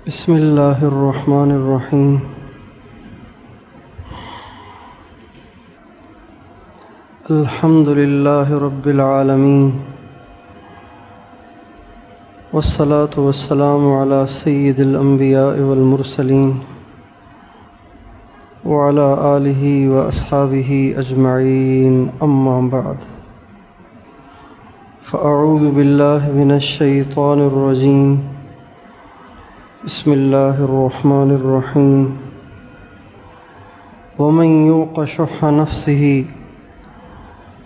بسم اللہ الرحمن الرحیم۔ الحمد للہ رب العالمین، والصلاة والسلام علی سید الانبیاء والمرسلین وعلی آلہ واصحابہ اجمعین، اما بعد فاعوذ باللہ من الشیطان الرجیم، بسم اللہ الرحمن الرحیم۔ ومن یوق شح نفسہ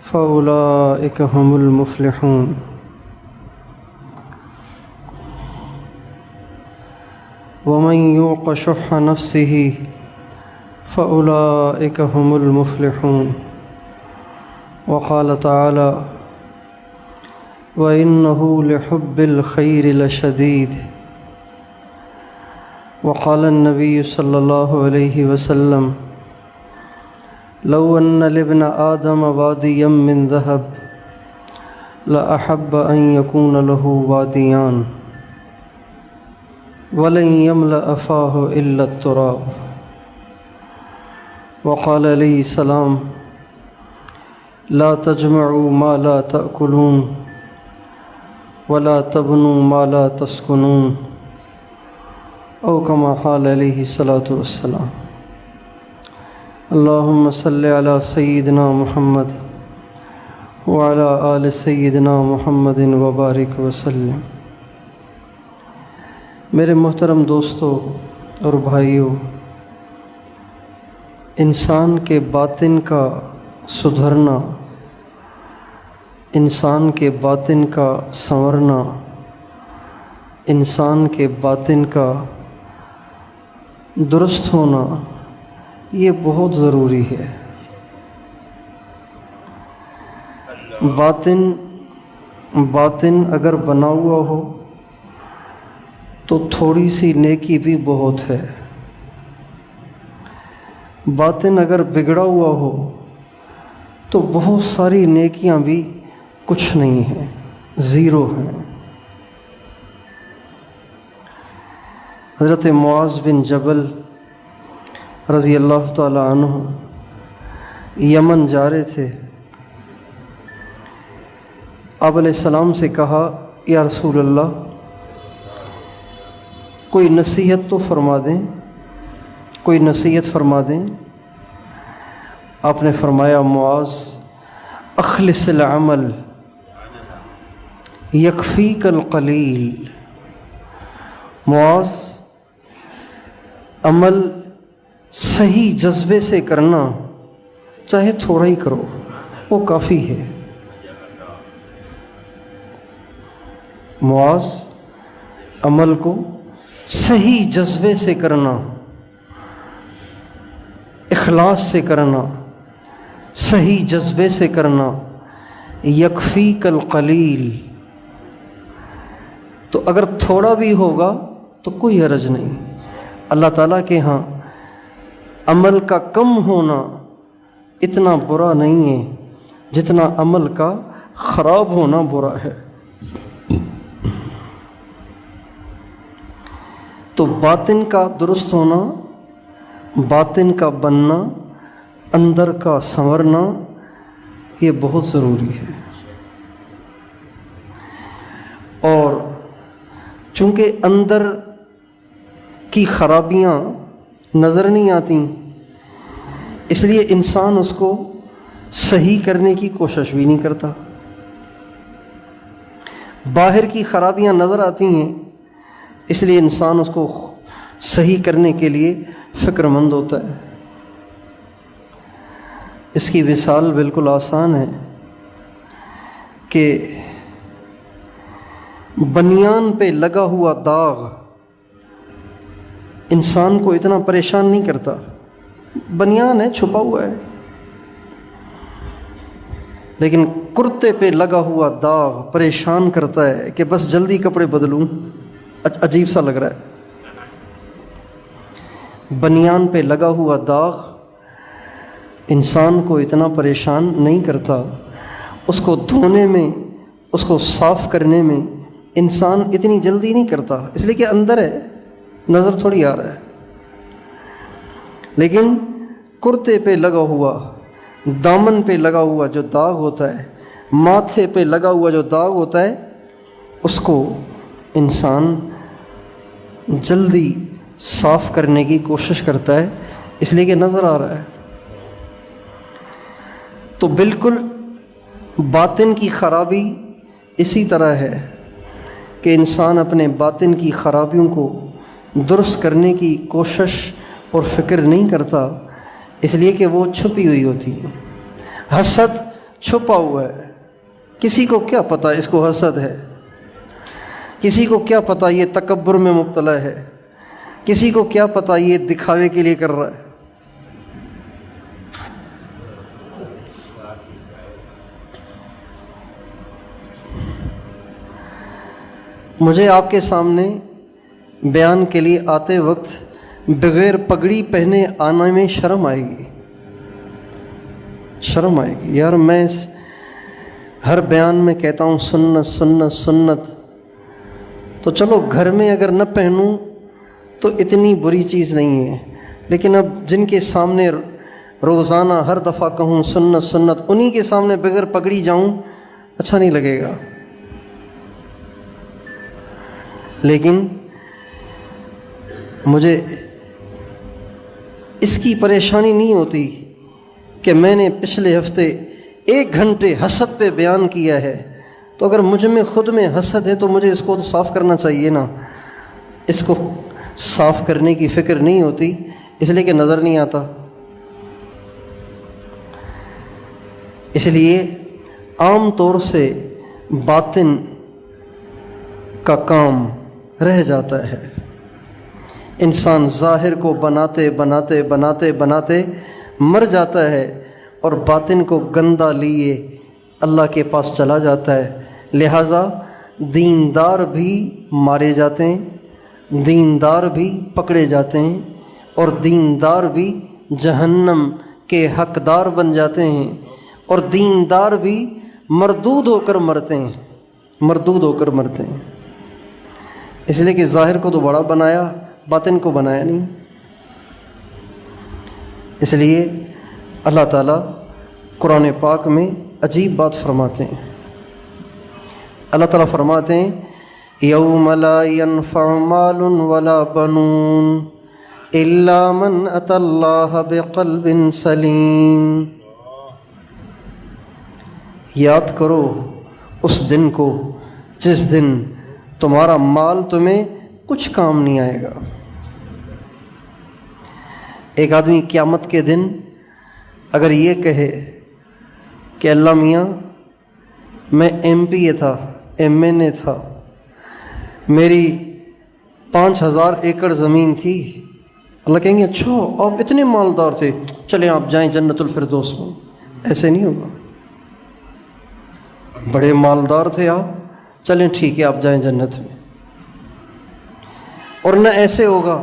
فأولئک هم المفلحون۔ ومن یوق شح نفسہ فأولئک هم المفلحون۔ وقال تعالی: وإنه لحب الخير لشديد۔ وقال النبي صلى الله عليه وسلم: لو أن لابن آدم واديا من ذهب لأحب أن يكون له واديان ولن يملأ فاه إلا التراب۔ وقال عليه السلام: لا تجمعوا ما لا تأكلون ولا تبنوا ما لا تسكنون، او کما قال علیہ الصلاۃ والسلام۔ اللہم صلی علی سیدنا محمد وعلی آل سیدنا محمد وبارک وسلم۔ میرے محترم دوستو اور بھائیو، انسان کے باطن کا سدھرنا، انسان کے باطن کا سنورنا، انسان کے باطن کا درست ہونا، یہ بہت ضروری ہے۔ باطن اگر بنا ہوا ہو تو تھوڑی سی نیکی بھی بہت ہے، باطن اگر بگڑا ہوا ہو تو بہت ساری نیکیاں بھی کچھ نہیں ہیں، زیرو ہیں۔ حضرت معاذ بن جبل رضی اللہ تعالی عنہ یمن جا رہے تھے۔ آپ علیہ السلام سے کہا: یا رسول اللہ، کوئی نصیحت تو فرما دیں، کوئی نصیحت فرما دیں۔ آپ نے فرمایا: معاذ، اخلص العمل یکفیک القلیل۔ معاذ، عمل صحیح جذبے سے کرنا، چاہے تھوڑا ہی کرو، وہ کافی ہے۔ معاذ، عمل کو صحیح جذبے سے کرنا، اخلاص سے کرنا، صحیح جذبے سے کرنا، یکفیک القلیل۔ تو اگر تھوڑا بھی ہوگا تو کوئی حرج نہیں۔ اللہ تعالیٰ کے ہاں عمل کا کم ہونا اتنا برا نہیں ہے جتنا عمل کا خراب ہونا برا ہے۔ تو باطن کا درست ہونا، باطن کا بننا، اندر کا سنورنا، یہ بہت ضروری ہے۔ اور چونکہ اندر کی خرابیاں نظر نہیں آتی، اس لیے انسان اس کو صحیح کرنے کی کوشش بھی نہیں کرتا۔ باہر کی خرابیاں نظر آتی ہیں، اس لیے انسان اس کو صحیح کرنے کے لیے فکر مند ہوتا ہے۔ اس کی مثال بالکل آسان ہے کہ بنیان پہ لگا ہوا داغ انسان کو اتنا پریشان نہیں کرتا، بنیان ہے، چھپا ہوا ہے، لیکن کرتے پہ لگا ہوا داغ پریشان کرتا ہے کہ بس جلدی کپڑے بدلوں، عجیب سا لگ رہا ہے۔ بنیان پہ لگا ہوا داغ انسان کو اتنا پریشان نہیں کرتا، اس کو دھونے میں، اس کو صاف کرنے میں انسان اتنی جلدی نہیں کرتا، اس لیے کہ اندر ہے، نظر تھوڑی آ رہا ہے، لیکن کرتے پہ لگا ہوا، دامن پہ لگا ہوا جو داغ ہوتا ہے، ماتھے پہ لگا ہوا جو داغ ہوتا ہے، اس کو انسان جلدی صاف کرنے کی کوشش کرتا ہے، اس لیے کہ نظر آ رہا ہے۔ تو بالکل باطن کی خرابی اسی طرح ہے کہ انسان اپنے باطن کی خرابیوں کو درست کرنے کی کوشش اور فکر نہیں کرتا، اس لیے کہ وہ چھپی ہوئی ہوتی ہے۔ حسد چھپا ہوا ہے، کسی کو کیا پتہ اس کو حسد ہے، کسی کو کیا پتہ یہ تکبر میں مبتلا ہے، کسی کو کیا پتہ یہ دکھاوے کے لیے کر رہا ہے۔ مجھے آپ کے سامنے بیان کے لیے آتے وقت بغیر پگڑی پہنے آنے میں شرم آئے گی، شرم آئے گی یار۔ میں ہر بیان میں کہتا ہوں سنت سنت سنت، تو چلو گھر میں اگر نہ پہنوں تو اتنی بری چیز نہیں ہے، لیکن اب جن کے سامنے روزانہ ہر دفعہ کہوں سنت سنت، انہی کے سامنے بغیر پگڑی جاؤں، اچھا نہیں لگے گا۔ لیکن مجھے اس کی پریشانی نہیں ہوتی کہ میں نے پچھلے ہفتے 1 گھنٹے حسد پہ بیان کیا ہے، تو اگر مجھ میں خود میں حسد ہے تو مجھے اس کو تو صاف کرنا چاہیے نا۔ اس کو صاف کرنے کی فکر نہیں ہوتی، اس لیے کہ نظر نہیں آتا۔ اس لیے عام طور سے باطن کا کام رہ جاتا ہے، انسان ظاہر کو بناتے بناتے بناتے بناتے مر جاتا ہے اور باطن کو گندہ لیے اللہ کے پاس چلا جاتا ہے۔ لہٰذا دیندار بھی مارے جاتے ہیں، دیندار بھی پکڑے جاتے ہیں، اور دیندار بھی جہنم کے حقدار بن جاتے ہیں، اور دیندار بھی مردود ہو کر مرتے ہیں، مردود ہو کر مرتے ہیں۔ اس لیے کہ ظاہر کو تو بڑا بنایا، باطن کو بنایا نہیں۔ اس لیے اللہ تعالیٰ قرآن پاک میں عجیب بات فرماتے ہیں۔ اللہ تعالیٰ فرماتے ہیں یوم لا ينفع مال ولا بنون الا من اتى اللہ بقلب سلیم۔ یاد کرو اس دن کو جس دن تمہارا مال تمہیں کچھ کام نہیں آئے گا۔ ایک آدمی قیامت کے دن اگر یہ کہے کہ اللہ میاں میں ایم پی اے تھا، ایم این اے تھا، میری 5000 ایکڑ زمین تھی، اللہ کہیں گے اچھا آپ اتنے مالدار تھے، چلیں آپ جائیں جنت الفردوس میں۔ ایسے نہیں ہوگا، بڑے مالدار تھے آپ، چلیں ٹھیک ہے آپ جائیں جنت میں۔ اور نہ ایسے ہوگا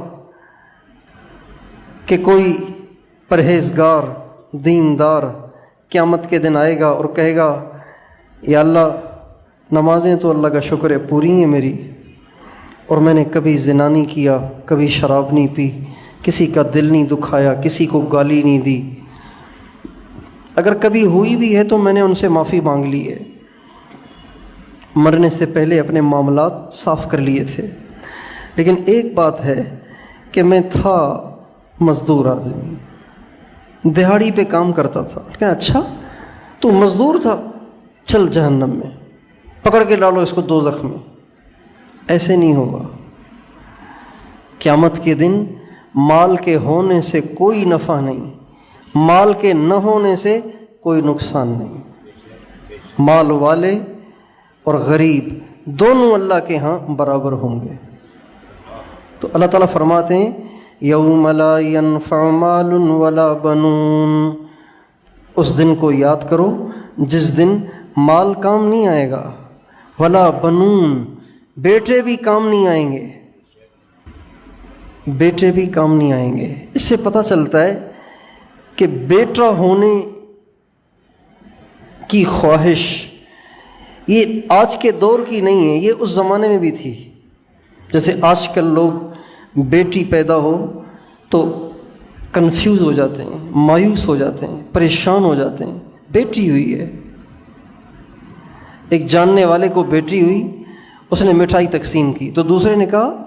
کہ کوئی پرہیزگار دیندار قیامت کے دن آئے گا اور کہے گا یا اللہ نمازیں تو اللہ کا شکر ہے پوری ہیں میری، اور میں نے کبھی زنا نہیں کیا، کبھی شراب نہیں پی، کسی کا دل نہیں دکھایا، کسی کو گالی نہیں دی، اگر کبھی ہوئی بھی ہے تو میں نے ان سے معافی مانگ لی ہے، مرنے سے پہلے اپنے معاملات صاف کر لیے تھے۔ لیکن ایک بات ہے کہ میں تھا مزدور آدمی، دہاڑی پہ کام کرتا تھا، کہا اچھا تو مزدور تھا، چل جہنم میں، پکڑ کے ڈالو اس کو دوزخ میں۔ ایسے نہیں ہوگا۔ قیامت کے دن مال کے ہونے سے کوئی نفع نہیں، مال کے نہ ہونے سے کوئی نقصان نہیں۔ مال والے اور غریب دونوں اللہ کے ہاں برابر ہوں گے۔ تو اللہ تعالیٰ فرماتے ہیں یوم لا ينفع مال ولا بنون، اس دن کو یاد کرو جس دن مال کام نہیں آئے گا، ولا بنون، بیٹے بھی کام نہیں آئیں گے، بیٹے بھی کام نہیں آئیں گے۔ اس سے پتہ چلتا ہے کہ بیٹا ہونے کی خواہش یہ آج کے دور کی نہیں ہے، یہ اس زمانے میں بھی تھی۔ جیسے آج کل لوگ بیٹی پیدا ہو تو کنفیوز ہو جاتے ہیں، مایوس ہو جاتے ہیں، پریشان ہو جاتے ہیں، بیٹی ہوئی ہے۔ ایک جاننے والے کو بیٹی ہوئی، اس نے مٹھائی تقسیم کی تو دوسرے نے کہا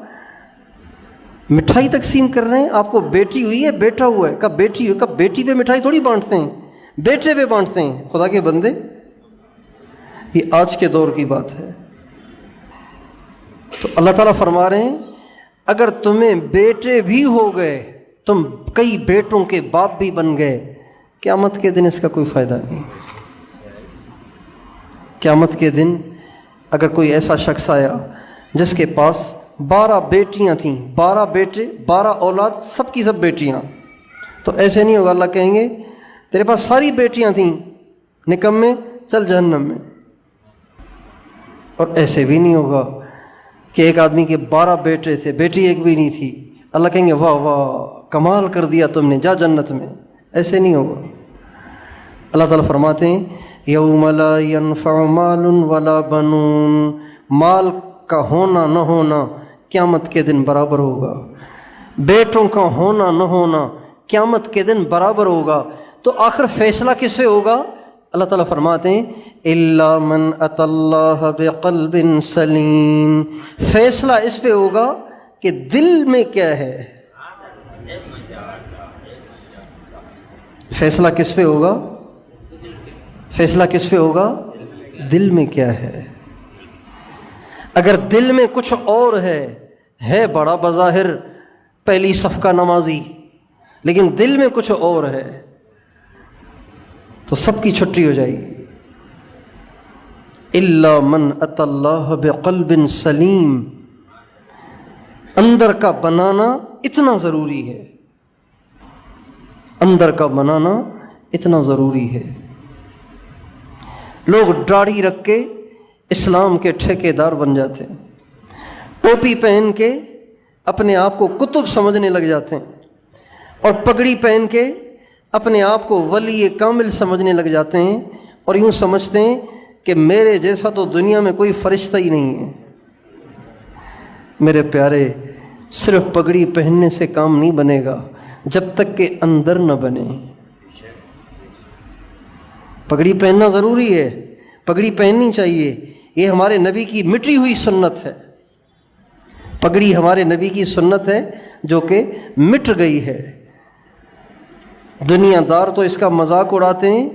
مٹھائی تقسیم کر رہے ہیں، آپ کو بیٹی ہوئی ہے بیٹا ہوا ہے؟ کب بیٹی ہوئی؟ کب بیٹی پہ مٹھائی تھوڑی بانٹتے ہیں، بیٹے پہ بانٹتے ہیں۔ خدا کے بندے، یہ آج کے دور کی بات ہے۔ تو اللہ تعالیٰ فرما رہے ہیں اگر تمہیں بیٹے بھی ہو گئے، تم کئی بیٹوں کے باپ بھی بن گئے، قیامت کے دن اس کا کوئی فائدہ نہیں۔ قیامت کے دن اگر کوئی ایسا شخص آیا جس کے پاس 12 بیٹیاں تھیں، 12 بیٹے، 12 اولاد، سب کی سب بیٹیاں، تو ایسے نہیں ہوگا۔ اللہ کہیں گے تیرے پاس ساری بیٹیاں تھیں، نکمے، چل جہنم میں۔ اور ایسے بھی نہیں ہوگا کہ ایک آدمی کے 12 بیٹے تھے، بیٹی ایک بھی نہیں تھی، اللہ کہیں گے واہ واہ کمال کر دیا تم نے، جا جنت میں۔ ایسے نہیں ہوگا۔ اللہ تعالیٰ فرماتے ہیں یوم لا ينفع مال ولا بنون، مال کا ہونا نہ ہونا قیامت کے دن برابر ہوگا، بیٹوں کا ہونا نہ ہونا قیامت کے دن برابر ہوگا۔ تو آخر فیصلہ کس پہ ہوگا؟ اللہ تعالیٰ فرماتے ہیں الا من اتی اللہ بقلب سلیم، فیصلہ اس پہ ہوگا کہ دل میں کیا ہے۔ فیصلہ کس پہ ہوگا؟ فیصلہ کس پہ ہوگا؟ دل میں کیا ہے۔ اگر دل میں کچھ اور ہے بڑا بظاہر پہلی صف کا نمازی، لیکن دل میں کچھ اور ہے تو سب کی چھٹی ہو جائے گی۔ الا من اتی اللہ بقلب سلیم، اندر کا بنانا اتنا ضروری ہے، اندر کا بنانا اتنا ضروری ہے۔ لوگ داڑھی رکھ کے اسلام کے ٹھیکیدار بن جاتے ہیں، ٹوپی پہن کے اپنے آپ کو کتب سمجھنے لگ جاتے ہیں، اور پگڑی پہن کے اپنے آپ کو ولی کامل سمجھنے لگ جاتے ہیں، اور یوں سمجھتے ہیں کہ میرے جیسا تو دنیا میں کوئی فرشتہ ہی نہیں ہے۔ میرے پیارے، صرف پگڑی پہننے سے کام نہیں بنے گا جب تک کہ اندر نہ بنے۔ پگڑی پہننا ضروری ہے، پگڑی پہننی چاہیے، یہ ہمارے نبی کی مٹی ہوئی سنت ہے۔ پگڑی ہمارے نبی کی سنت ہے جو کہ مٹ گئی ہے۔ دنیا دار تو اس کا مذاق اڑاتے ہیں،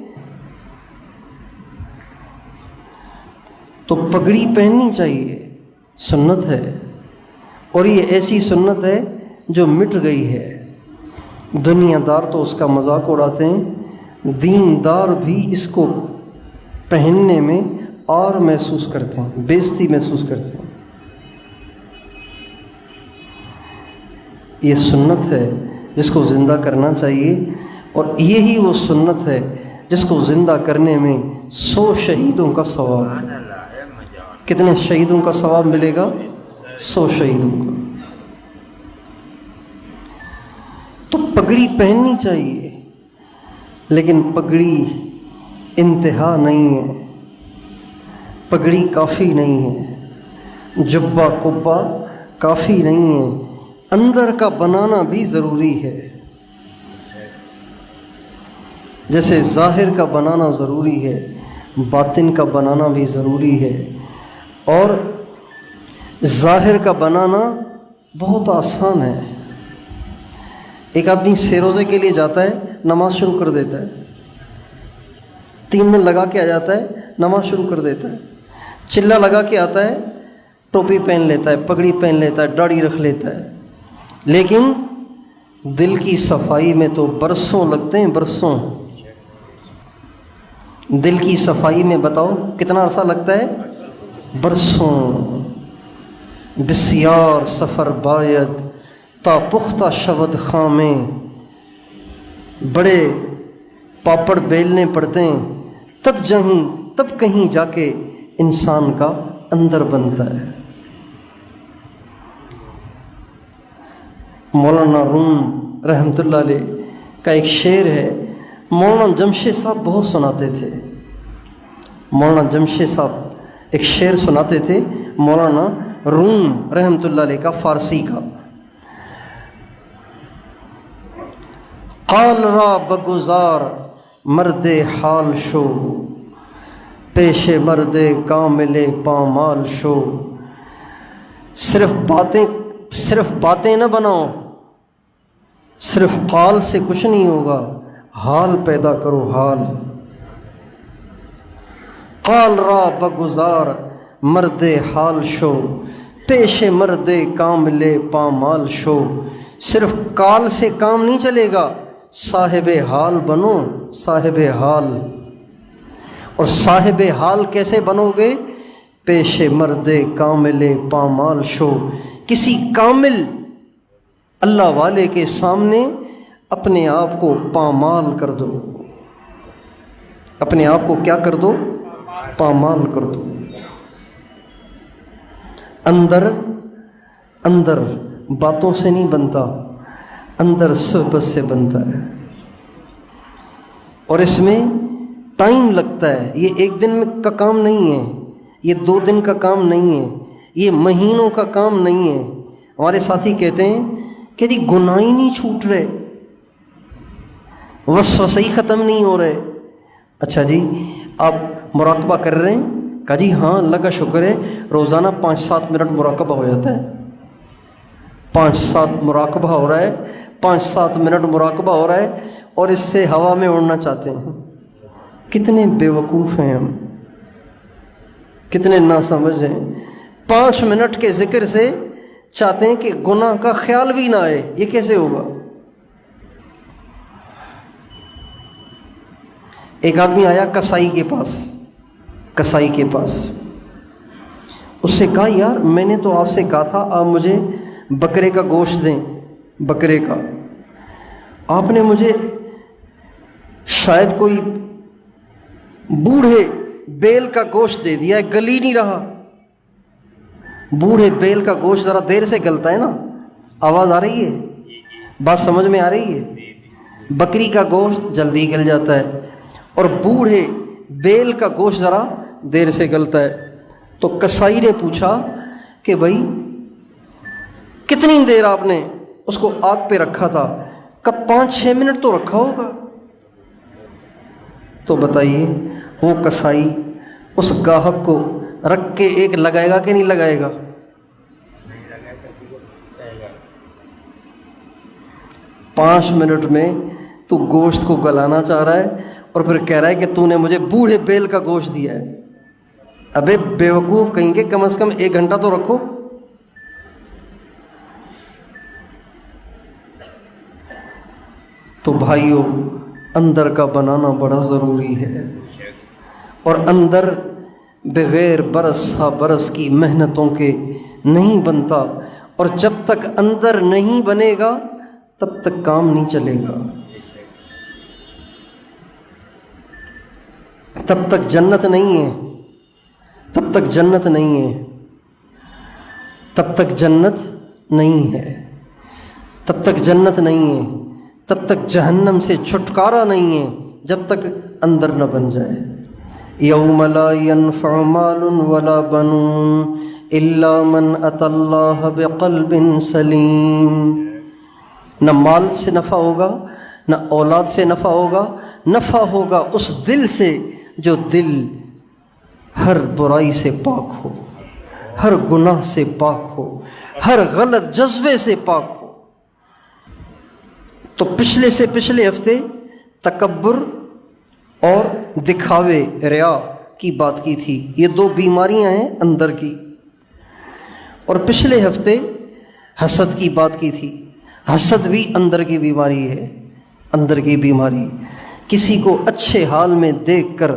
تو پگڑی پہننی چاہیے، سنت ہے، اور یہ ایسی سنت ہے جو مٹ گئی ہے۔ دنیا دار تو اس کا مذاق اڑاتے ہیں، دیندار بھی اس کو پہننے میں اور محسوس کرتے ہیں، بےزتی محسوس کرتے ہیں۔ یہ سنت ہے جس کو زندہ کرنا چاہیے، اور یہی وہ سنت ہے جس کو زندہ کرنے میں 100 شہیدوں کا ثواب ہے۔ کتنے شہیدوں کا ثواب ملے گا؟ 100 شہیدوں کا۔ تو پگڑی پہننی چاہیے، لیکن پگڑی انتہا نہیں ہے، پگڑی کافی نہیں ہے، جبہ قبہ کافی نہیں ہے، اندر کا بنانا بھی ضروری ہے۔ جیسے ظاہر کا بنانا ضروری ہے، باطن کا بنانا بھی ضروری ہے۔ اور ظاہر کا بنانا بہت آسان ہے۔ ایک آدمی 6 روزے کے لیے جاتا ہے، نماز شروع کر دیتا ہے، 3 دن لگا کے آ جاتا ہے، نماز شروع کر دیتا ہے، چلا لگا کے آتا ہے، ٹوپی پہن لیتا ہے، پگڑی پہن لیتا ہے، داڑھی رکھ لیتا ہے، لیکن دل کی صفائی میں تو برسوں لگتے ہیں، برسوں۔ دل کی صفائی میں بتاؤ کتنا عرصہ لگتا ہے؟ برسوں۔ بسیار سفر باید تا پختہ شود خامیں، بڑے پاپڑ بیلنے پڑتے ہیں، تب کہیں جا کے انسان کا اندر بنتا ہے۔ مولانا روم رحمۃ اللہ علیہ کا ایک شعر ہے، مولانا جمشید صاحب بہت سناتے تھے۔ مولانا جمشید صاحب ایک شعر سناتے تھے مولانا روم رحمۃ اللہ علیہ کا، فارسی کا۔ حال را بگزار مرد حال شو، پیش مرد کامل پامال شو۔ صرف باتیں نہ بناؤ، صرف قال سے کچھ نہیں ہوگا، حال پیدا کرو، حال۔ قال را بگزار مرد حال شو، پیش مرد کامل پامال شو۔ صرف قال سے کام نہیں چلے گا، صاحب حال بنو، صاحب حال۔ اور صاحب حال کیسے بنو گے؟ پیش مرد کامل پامال شو، کسی کامل اللہ والے کے سامنے اپنے آپ کو پامال کر دو، اپنے آپ کو کیا کر دو؟ پامال کر دو۔ اندر باتوں سے نہیں بنتا، اندر صحبت سے بنتا ہے، اور اس میں ٹائم لگتا ہے۔ یہ ایک دن کا کام نہیں ہے، یہ 2 دن کا کام نہیں ہے، یہ مہینوں کا کام نہیں ہے۔ ہمارے ساتھی کہتے ہیں کہ جی گناہ ہی نہیں چھوٹ رہے، وسوسے ہی ختم نہیں ہو رہے۔ اچھا جی آپ مراقبہ کر رہے ہیں؟ کہا جی ہاں اللہ کا شکر ہے، روزانہ 5-7 منٹ مراقبہ ہو جاتا ہے، 5-7 مراقبہ ہو رہا ہے، 5-7 منٹ مراقبہ ہو رہا ہے، اور اس سے ہوا میں اڑنا چاہتے ہیں۔ کتنے بیوقوف ہیں ہم، کتنے ناسمجھ ہیں۔ 5 منٹ کے ذکر سے چاہتے ہیں کہ گناہ کا خیال بھی نہ آئے، یہ کیسے ہوگا؟ ایک آدمی آیا کسائی کے پاس، اس سے کہا یار میں نے تو آپ سے کہا تھا آپ مجھے بکرے کا گوشت دیں، بکرے کا، آپ نے مجھے شاید کوئی بوڑھے بیل کا گوشت دے دیا ہے، گل ہی نہیں رہا۔ بوڑھے بیل کا گوشت ذرا دیر سے گلتا ہے نا، آواز آ رہی ہے؟ بات سمجھ میں آ رہی ہے؟ بکری کا گوشت جلدی گل جاتا ہے، اور بوڑھے بیل کا گوشت ذرا دیر سے گلتا ہے۔ تو کسائی نے پوچھا کہ بھائی کتنی دیر آپ نے اس کو آگ پہ رکھا تھا؟ کب 5-6 منٹ تو رکھا ہوگا۔ تو بتائیے وہ کسائی اس گاہک کو رکھ کے ایک لگائے گا کہ نہیں لگائے گا؟ 5 منٹ میں تو گوشت کو گلانا چاہ رہا ہے اور پھر کہہ رہا ہے کہ تو نے مجھے بوڑھے بیل کا گوشت دیا ہے۔ ابے بیوقوف کہیں گے کم از کم 1 گھنٹہ تو رکھو۔ تو بھائیو اندر کا بنانا بڑا ضروری ہے، اور اندر بغیر برس ہا برس کی محنتوں کے نہیں بنتا، اور جب تک اندر نہیں بنے گا تب تک کام نہیں چلے گا، تب تک جنت نہیں ہے، تب تک جنت نہیں ہے، تب تک جنت نہیں ہے، تب تک جنت نہیں ہے، تب تک جہنم سے چھٹکارا نہیں ہے جب تک اندر نہ بن جائے۔ یوم لا ينفع مال ولا بنون الا من اتى اللہ بقلب سلیم۔ نہ مال سے نفع ہوگا، نہ اولاد سے نفع ہوگا، نفع ہوگا اس دل سے جو دل ہر برائی سے پاک ہو، ہر گناہ سے پاک ہو، ہر غلط جذبے سے پاک ہو۔ تو پچھلے ہفتے تکبر اور دکھاوے، ریا کی بات کی تھی، یہ 2 بیماریاں ہیں اندر کی۔ اور پچھلے ہفتے حسد کی بات کی تھی، حسد بھی اندر کی بیماری ہے، اندر کی بیماری۔ کسی کو اچھے حال میں دیکھ کر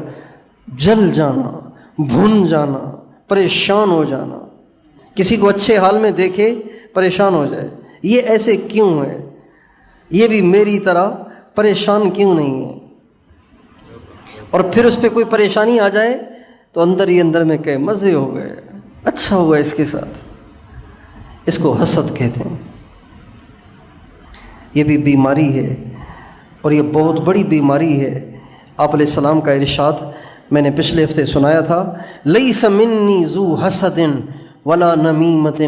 جل جانا، بھن جانا، پریشان ہو جانا، کسی کو اچھے حال میں دیکھے پریشان ہو جائے، یہ ایسے کیوں ہے، یہ بھی میری طرح پریشان کیوں نہیں ہے؟ اور پھر اس پہ کوئی پریشانی آ جائے تو اندر ہی اندر میں کہے مزے ہو گئے، اچھا ہوا اس کے ساتھ۔ اس کو حسد کہتے ہیں، یہ بھی بیماری ہے، اور یہ بہت بڑی بیماری ہے۔ آپ علیہ السلام کا ارشاد میں نے پچھلے ہفتے سنایا تھا، لیس منی ذو حسد ولا نمیمت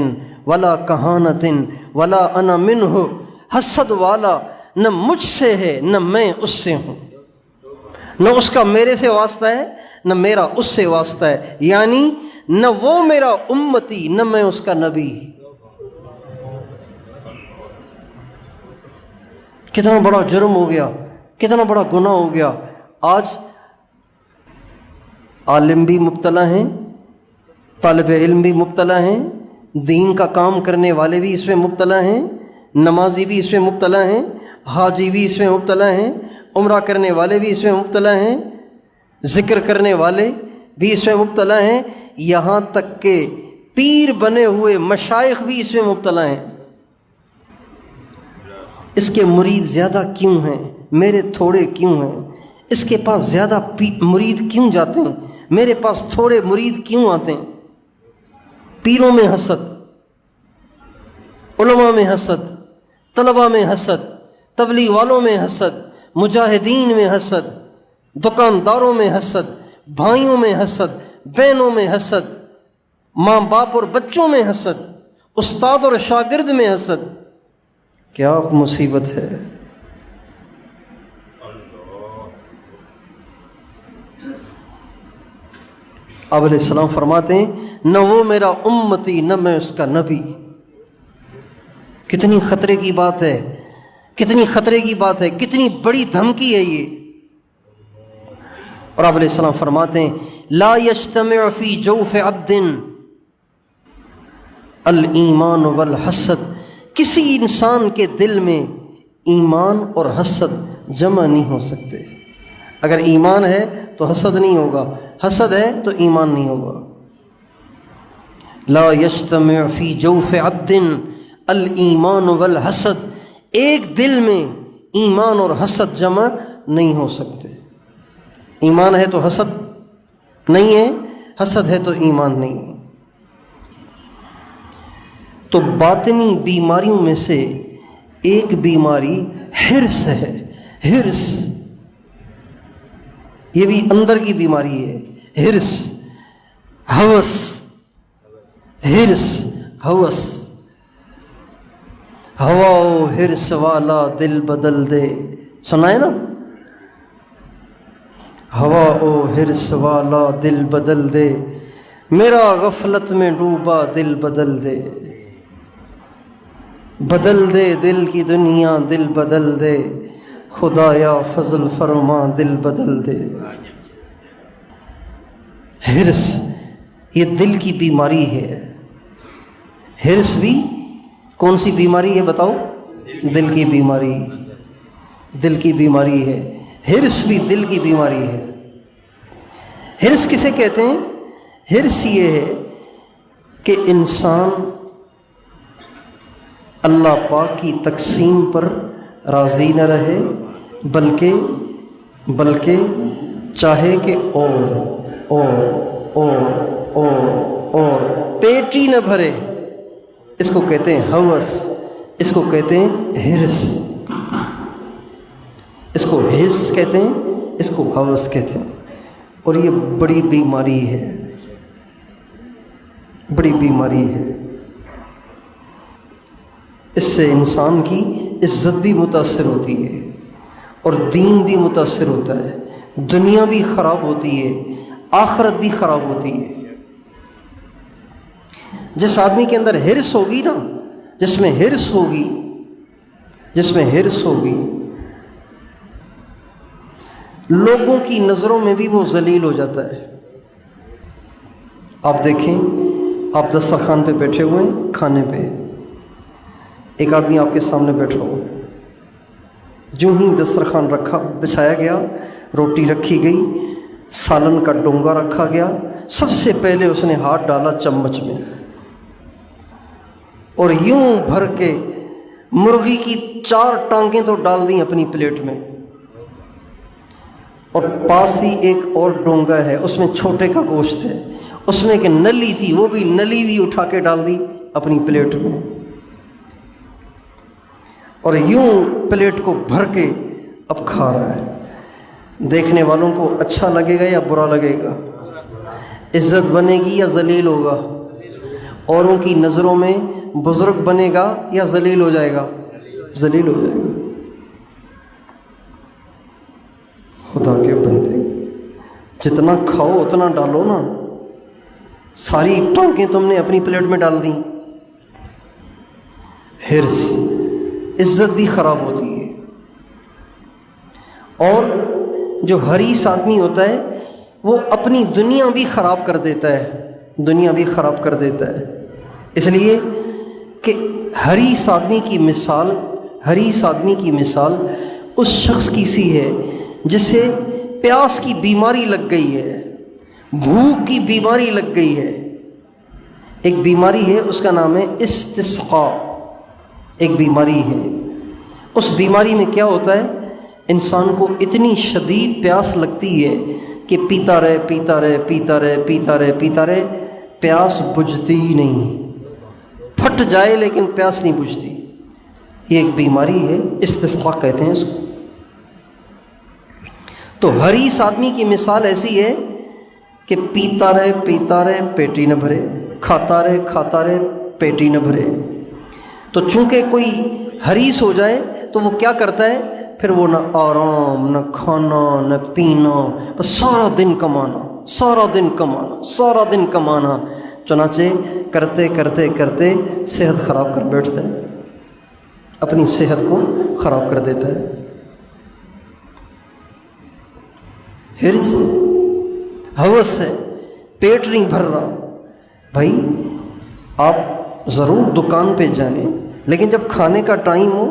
ولا کہانت ولا انا منہ۔ حسد والا نہ مجھ سے ہے نہ میں اس سے ہوں، نہ اس کا میرے سے واسطہ ہے نہ میرا اس سے واسطہ ہے، یعنی نہ وہ میرا امتی نہ میں اس کا نبی۔ کتنا بڑا جرم ہو گیا، کتنا بڑا گناہ ہو گیا۔ آج عالم بھی مبتلا ہیں، طالب علم بھی مبتلا ہیں، دین کا کام کرنے والے بھی اس میں مبتلا ہیں، نمازی بھی اس میں مبتلا ہیں، حاجی بھی اس میں مبتلا ہیں، عمرہ کرنے والے بھی اس میں مبتلا ہیں، ذکر کرنے والے بھی اس میں مبتلا ہیں، یہاں تک کہ پیر بنے ہوئے مشائخ بھی اس میں مبتلا ہیں۔ اس کے مرید زیادہ کیوں ہیں، میرے تھوڑے کیوں ہیں؟ اس کے پاس زیادہ مرید کیوں جاتے ہیں، میرے پاس تھوڑے مرید کیوں آتے ہیں؟ پیروں میں حسد، علماء میں حسد، طلباء میں حسد، تبلیغ والوں میں حسد، مجاہدین میں حسد، دکانداروں میں حسد، بھائیوں میں حسد، بہنوں میں حسد، ماں باپ اور بچوں میں حسد، استاد اور شاگرد میں حسد۔ کیا مصیبت ہے! آپ علیہ السلام فرماتے ہیں نہ وہ میرا امتی نہ میں اس کا نبی۔ کتنی خطرے کی بات ہے، کتنی خطرے کی بات ہے، کتنی بڑی دھمکی ہے یہ۔ اور آپ علیہ السلام فرماتے ہیں لا یجتمع فی جوف عبد الایمان والحسد، کسی انسان کے دل میں ایمان اور حسد جمع نہیں ہو سکتے۔ اگر ایمان ہے تو حسد نہیں ہوگا، حسد ہے تو ایمان نہیں ہوگا۔ لا یجتمع فی جوف عبد الایمان والحسد، ایک دل میں ایمان اور حسد جمع نہیں ہو سکتے۔ ایمان ہے تو حسد نہیں ہے، حسد ہے تو ایمان نہیں ہے۔ تو باطنی بیماریوں میں سے ایک بیماری حرص ہے، حرص، یہ بھی اندر کی بیماری ہے، حرص، ہوس، حرص، ہوس۔ ہوا و حرص والا دل بدل دے، سنا ہے نا؟ ہوا و حرص والا دل بدل دے، میرا غفلت میں ڈوبا دل بدل دے، بدل دے دل کی دنیا دل بدل دے، خدایا فضل فرما دل بدل دے۔ حرص یہ دل کی بیماری ہے۔ حرص بھی کون سی بیماری ہے بتاؤ؟ دل کی بیماری، دل کی بیماری ہے۔ حرص بھی دل کی بیماری ہے۔ حرص کسے کہتے ہیں؟ حرص یہ ہے کہ انسان اللہ پاک کی تقسیم پر راضی نہ رہے، بلکہ چاہے کہ اور پیٹ ہی نہ بھرے۔ اس کو کہتے ہیں ہوس، اس کو کہتے ہیں حرص، اس کو حرص کہتے ہیں، اس کو ہوس کہتے ہیں۔ اور یہ بڑی بیماری ہے، بڑی بیماری ہے۔ اس سے انسان کی عزت بھی متاثر ہوتی ہے اور دین بھی متاثر ہوتا ہے، دنیا بھی خراب ہوتی ہے، آخرت بھی خراب ہوتی ہے۔ جس آدمی کے اندر حرص ہوگی نا، جس میں حرص ہوگی، لوگوں کی نظروں میں بھی وہ ذلیل ہو جاتا ہے۔ آپ دیکھیں، آپ دسترخوان پہ بیٹھے ہوئے ہیں کھانے پہ، ایک آدمی آپ کے سامنے بیٹھا ہوا ہے، جو ہی دسترخوان بچھایا گیا، روٹی رکھی گئی، سالن کا ڈونگا رکھا گیا، سب سے پہلے اس نے ہاتھ ڈالا چمچ میں اور یوں بھر کے مرغی کی 4 ٹانگیں تو ڈال دیں اپنی پلیٹ میں، اور پاس ہی ایک اور ڈونگا ہے، اس میں چھوٹے کا گوشت ہے، اس میں کہ نلی تھی، وہ بھی نلی بھی اٹھا کے ڈال دی اپنی پلیٹ میں، اور یوں پلیٹ کو بھر کے اب کھا رہا ہے۔ دیکھنے والوں کو اچھا لگے گا یا برا لگے گا؟ عزت بنے گی یا ذلیل ہوگا؟ اوروں کی نظروں میں بزرگ بنے گا یا ذلیل ہو جائے گا؟ ذلیل ہو جائے گا۔ خدا کے بندے، جتنا کھاؤ اتنا ڈالو نا، ساری ٹانکیں تم نے اپنی پلیٹ میں ڈال دیں۔ حرص، عزت بھی خراب ہوتی ہے۔ اور جو حریص آدمی ہوتا ہے وہ اپنی دنیا بھی خراب کر دیتا ہے، دنیا بھی خراب کر دیتا ہے۔ اس لیے کہ حریص آدمی کی مثال اس شخص کی سی ہے جسے پیاس کی بیماری لگ گئی ہے، بھوک کی بیماری لگ گئی ہے۔ ایک بیماری ہے، اس کا نام ہے استسقاء، ایک بیماری ہے۔ اس بیماری میں کیا ہوتا ہے، انسان کو اتنی شدید پیاس لگتی ہے کہ پیتا رہے، پیاس بجھتی ہی نہیں، پھٹ جائے لیکن پیاس نہیں بجھتی۔ یہ ایک بیماری ہے، استسقاء کہتے ہیں اس کو۔ تو حریص آدمی کی مثال ایسی ہے کہ پیتا رہے پیٹ ہی نہ بھرے، کھاتا رہے پیٹ ہی نہ بھرے۔ تو چونکہ کوئی حریص ہو جائے تو وہ کیا کرتا ہے، پھر وہ نہ آرام، نہ کھانا، نہ پینا، بس سارا دن کمانا، چنانچہ کرتے صحت خراب کر بیٹھتا ہے، اپنی صحت کو خراب کر دیتا ہے۔ حرص، ہوس ہے، پیٹ نہیں بھر رہا۔ بھائی آپ ضرور دکان پہ جائیں، لیکن جب کھانے کا ٹائم ہو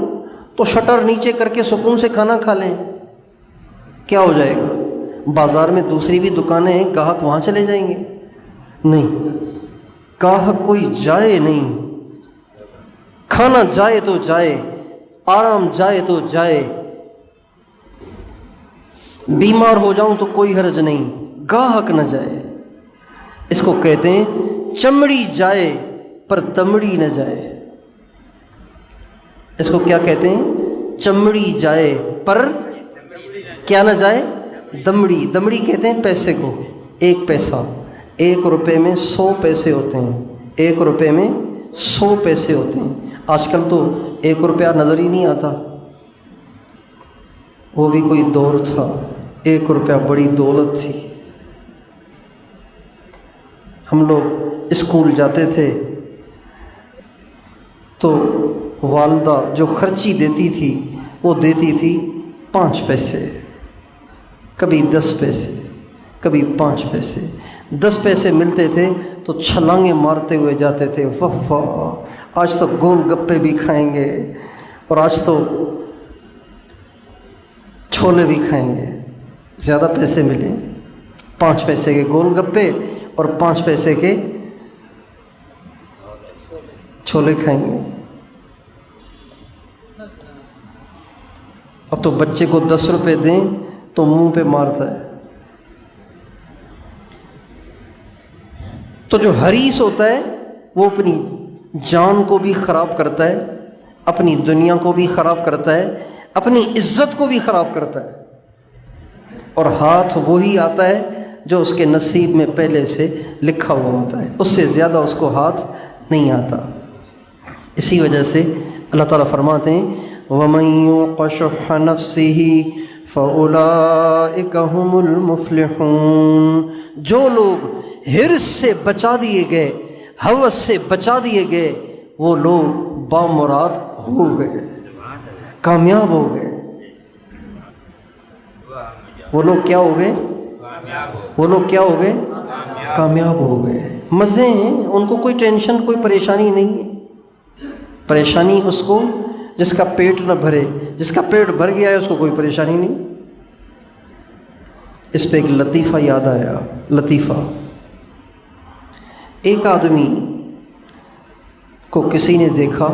تو شٹر نیچے کر کے سکون سے کھانا کھا لیں، کیا ہو جائے گا؟ بازار میں دوسری بھی دکانیں ہیں، گاہک وہاں چلے جائیں گے؟ نہیں، گاہک کوئی جائے نہیں، کھانا جائے تو جائے، آرام جائے تو جائے، بیمار ہو جاؤں تو کوئی حرج نہیں، گاہک نہ جائے۔ اس کو کہتے ہیں چمڑی جائے پر دمڑی نہ جائے۔ اس کو کیا کہتے ہیں؟ چمڑی جائے پر کیا نہ جائے؟ دمڑی کہتے ہیں پیسے کو۔ ایک پیسہ، 1 روپے میں 100 پیسے ہوتے ہیں، 1 روپے میں 100 پیسے ہوتے ہیں۔ آج کل تو 1 روپیہ نظر ہی نہیں آتا، وہ بھی کوئی دور تھا، 1 روپیہ بڑی دولت تھی۔ ہم لوگ اسکول جاتے تھے تو والدہ جو خرچی دیتی تھی وہ دیتی تھی 5 پیسے، کبھی 10 پیسے، کبھی 5 پیسے۔ 10 پیسے ملتے تھے تو چھلانگیں مارتے ہوئے جاتے تھے، واہ واہ آج تو گول گپے بھی کھائیں گے، اور آج تو چھولے بھی کھائیں گے۔ زیادہ پیسے ملے، 5 پیسے کے گول گپے اور 5 پیسے کے چھولے کھائیں گے۔ اب تو بچے کو 10 روپے دیں تو منہ پہ مارتا ہے۔ تو جو حریص ہوتا ہے وہ اپنی جان کو بھی خراب کرتا ہے، اپنی دنیا کو بھی خراب کرتا ہے، اپنی عزت کو بھی خراب کرتا ہے، اور ہاتھ وہی آتا ہے جو اس کے نصیب میں پہلے سے لکھا ہوا ہوتا ہے، اس سے زیادہ اس کو ہاتھ نہیں آتا۔ اسی وجہ سے اللہ تعالیٰ فرماتے ہیں وَمَن يُوقَ شُحَّ نَفْسِهِ فَأُولَئِكَ هُمُ الْمُفْلِحُونَ۔ جو لوگ حرص سے بچا دیے گئے، ہوس سے بچا دیے گئے، وہ لوگ بامراد ہو گئے، کامیاب ہو گئے۔ وہ لوگ کیا ہو گئے؟ وہ لوگ کیا ہو گئے؟ کامیاب ہو گئے۔ مزے ہیں، ان کو کوئی ٹینشن، کوئی پریشانی نہیں ہے۔ پریشانی اس کو جس کا پیٹ نہ بھرے، جس کا پیٹ بھر گیا ہے اس کو کوئی پریشانی نہیں۔ اس پہ ایک لطیفہ یاد آیا، لطیفہ۔ ایک آدمی کو کسی نے دیکھا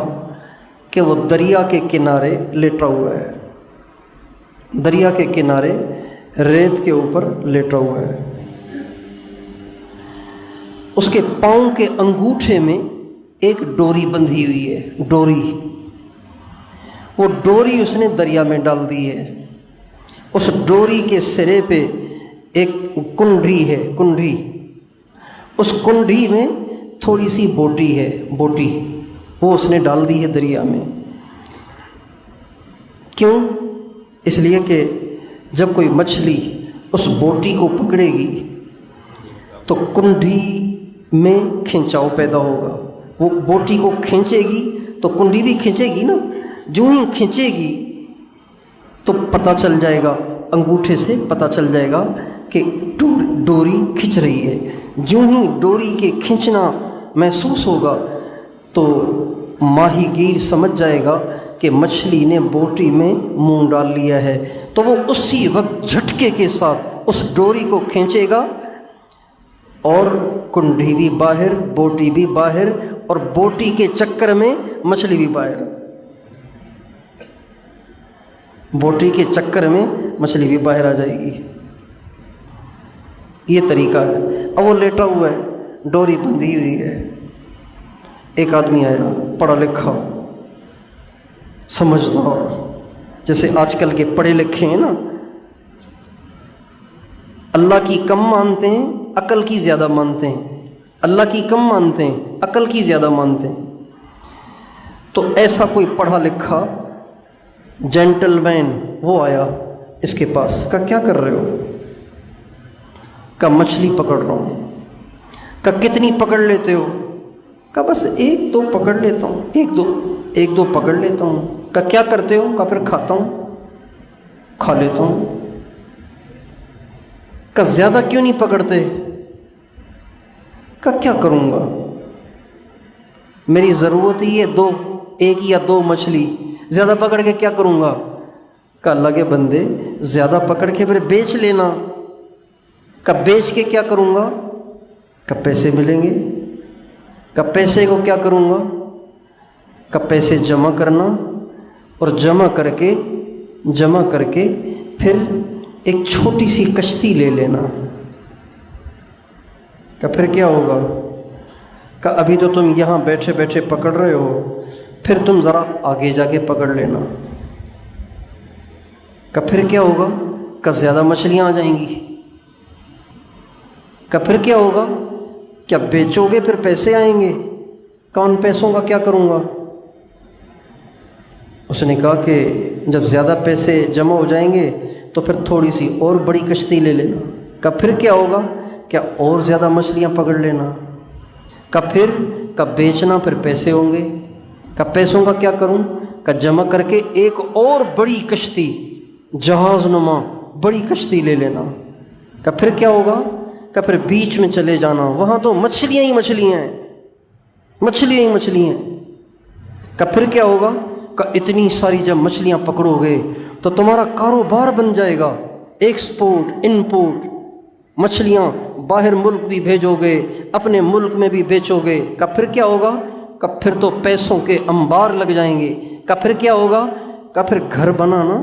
کہ وہ دریا کے کنارے لیٹا ہوا ہے، دریا کے کنارے ریت کے اوپر لیٹا ہوا ہے۔ اس کے پاؤں کے انگوٹھے میں ایک ڈوری بندھی ہوئی ہے، ڈوری۔ وہ ڈوری اس نے دریا میں ڈال دی ہے۔ اس ڈوری کے سرے پہ ایک کنڈی ہے، کنڈی۔ اس کنڈی میں تھوڑی سی بوٹی ہے، بوٹی، وہ اس نے ڈال دی ہے دریا میں۔ کیوں؟ اس لیے کہ جب کوئی مچھلی اس بوٹی کو پکڑے گی تو کنڈی میں کھنچاؤ پیدا ہوگا. وہ بوٹی کو کھینچے گی تو کنڈی بھی کھینچے گی نا. جو ہی کھینچے گی تو پتہ چل جائے گا، انگوٹھے سے پتہ چل جائے گا کہ ڈوری کھنچ رہی ہے. جو ہی ڈوری کے کھنچنا محسوس ہوگا تو ماہی گیر سمجھ جائے گا کہ مچھلی نے بوٹی میں منہ ڈال لیا ہے، تو وہ اسی وقت جھٹکے کے ساتھ اس ڈوری کو کھینچے گا اور کنڈی بھی باہر، بوٹی بھی باہر، اور بوٹی کے چکر میں مچھلی بھی باہر. بوٹی کے چکر میں مچھلی بھی باہر آ جائے گی. یہ طریقہ ہے. اب وہ لیٹا ہوا ہے، ڈوری بندھی ہوئی ہے. ایک آدمی آیا پڑھا لکھا سمجھدار، جیسے آج کل کے پڑھے لکھے ہیں نا، اللہ کی کم مانتے ہیں، عقل کی زیادہ مانتے ہیں. اللہ کی کم مانتے ہیں، عقل کی زیادہ مانتے ہیں. تو ایسا کوئی پڑھا لکھا جینٹل مین وہ آیا اس کے پاس. کہا کیا کر رہے ہو؟ کہا مچھلی پکڑ رہا ہوں. کہا کتنی پکڑ لیتے ہو؟ کہا بس ایک دو پکڑ لیتا ہوں، ایک دو پکڑ لیتا ہوں. کہا کیا کرتے ہو؟ کہا پھر کھاتا ہوں، کھا لیتا ہوں. کہا زیادہ کیوں نہیں پکڑتے؟ کہا کیا کروں گا، میری ضرورت ہی ہے ایک یا دو مچھلی، زیادہ پکڑ کے کیا کروں گا؟ کہا اللہ کے بندے زیادہ پکڑ کے پھر بیچ لینا. کہا بیچ کے کیا کروں گا؟ کہا پیسے ملیں گے. کہا پیسے کو کیا کروں گا؟ کہا پیسے جمع کرنا، اور جمع کر کے پھر ایک چھوٹی سی کشتی لے لینا. کہ پھر کیا ہوگا؟ کہ ابھی تو تم یہاں بیٹھے بیٹھے پکڑ رہے ہو، پھر تم ذرا آگے جا کے پکڑ لینا. کہ پھر کیا ہوگا؟ کہ زیادہ مچھلیاں آ جائیں گی. کہ پھر کیا ہوگا؟ کیا بیچو گے پھر پیسے آئیں گے. کہ ان پیسوں کا کیا کروں گا؟ اس نے کہا کہ جب زیادہ پیسے جمع ہو جائیں گے تو پھر تھوڑی سی اور بڑی کشتی لے لینا. کہ پھر کیا ہوگا؟ کیا اور زیادہ مچھلیاں پکڑ لینا. کہ پھر بیچنا، پھر پیسے ہوں گے. کہ پیسوں کا کیا کروں؟ کہ جمع کر کے ایک اور بڑی کشتی، جہاز نما بڑی کشتی لے لینا. کہ پھر کیا ہوگا؟ کہ پھر بیچ میں چلے جانا، وہاں تو مچھلیاں ہی مچھلیاں ہیں، مچھلیاں ہی مچھلیاں ہیں. کہ پھر کیا ہوگا؟ کہ اتنی ساری جب مچھلیاں پکڑو گے تو تمہارا کاروبار بن جائے گا، ایکسپورٹ انپورٹ، مچھلیاں باہر ملک بھی بھیجو گے، اپنے ملک میں بھی بیچو گے. کہ پھر کیا ہوگا؟ کہ پھر تو پیسوں کے انبار لگ جائیں گے. کہ پھر کیا ہوگا؟ کہ پھر گھر بنانا،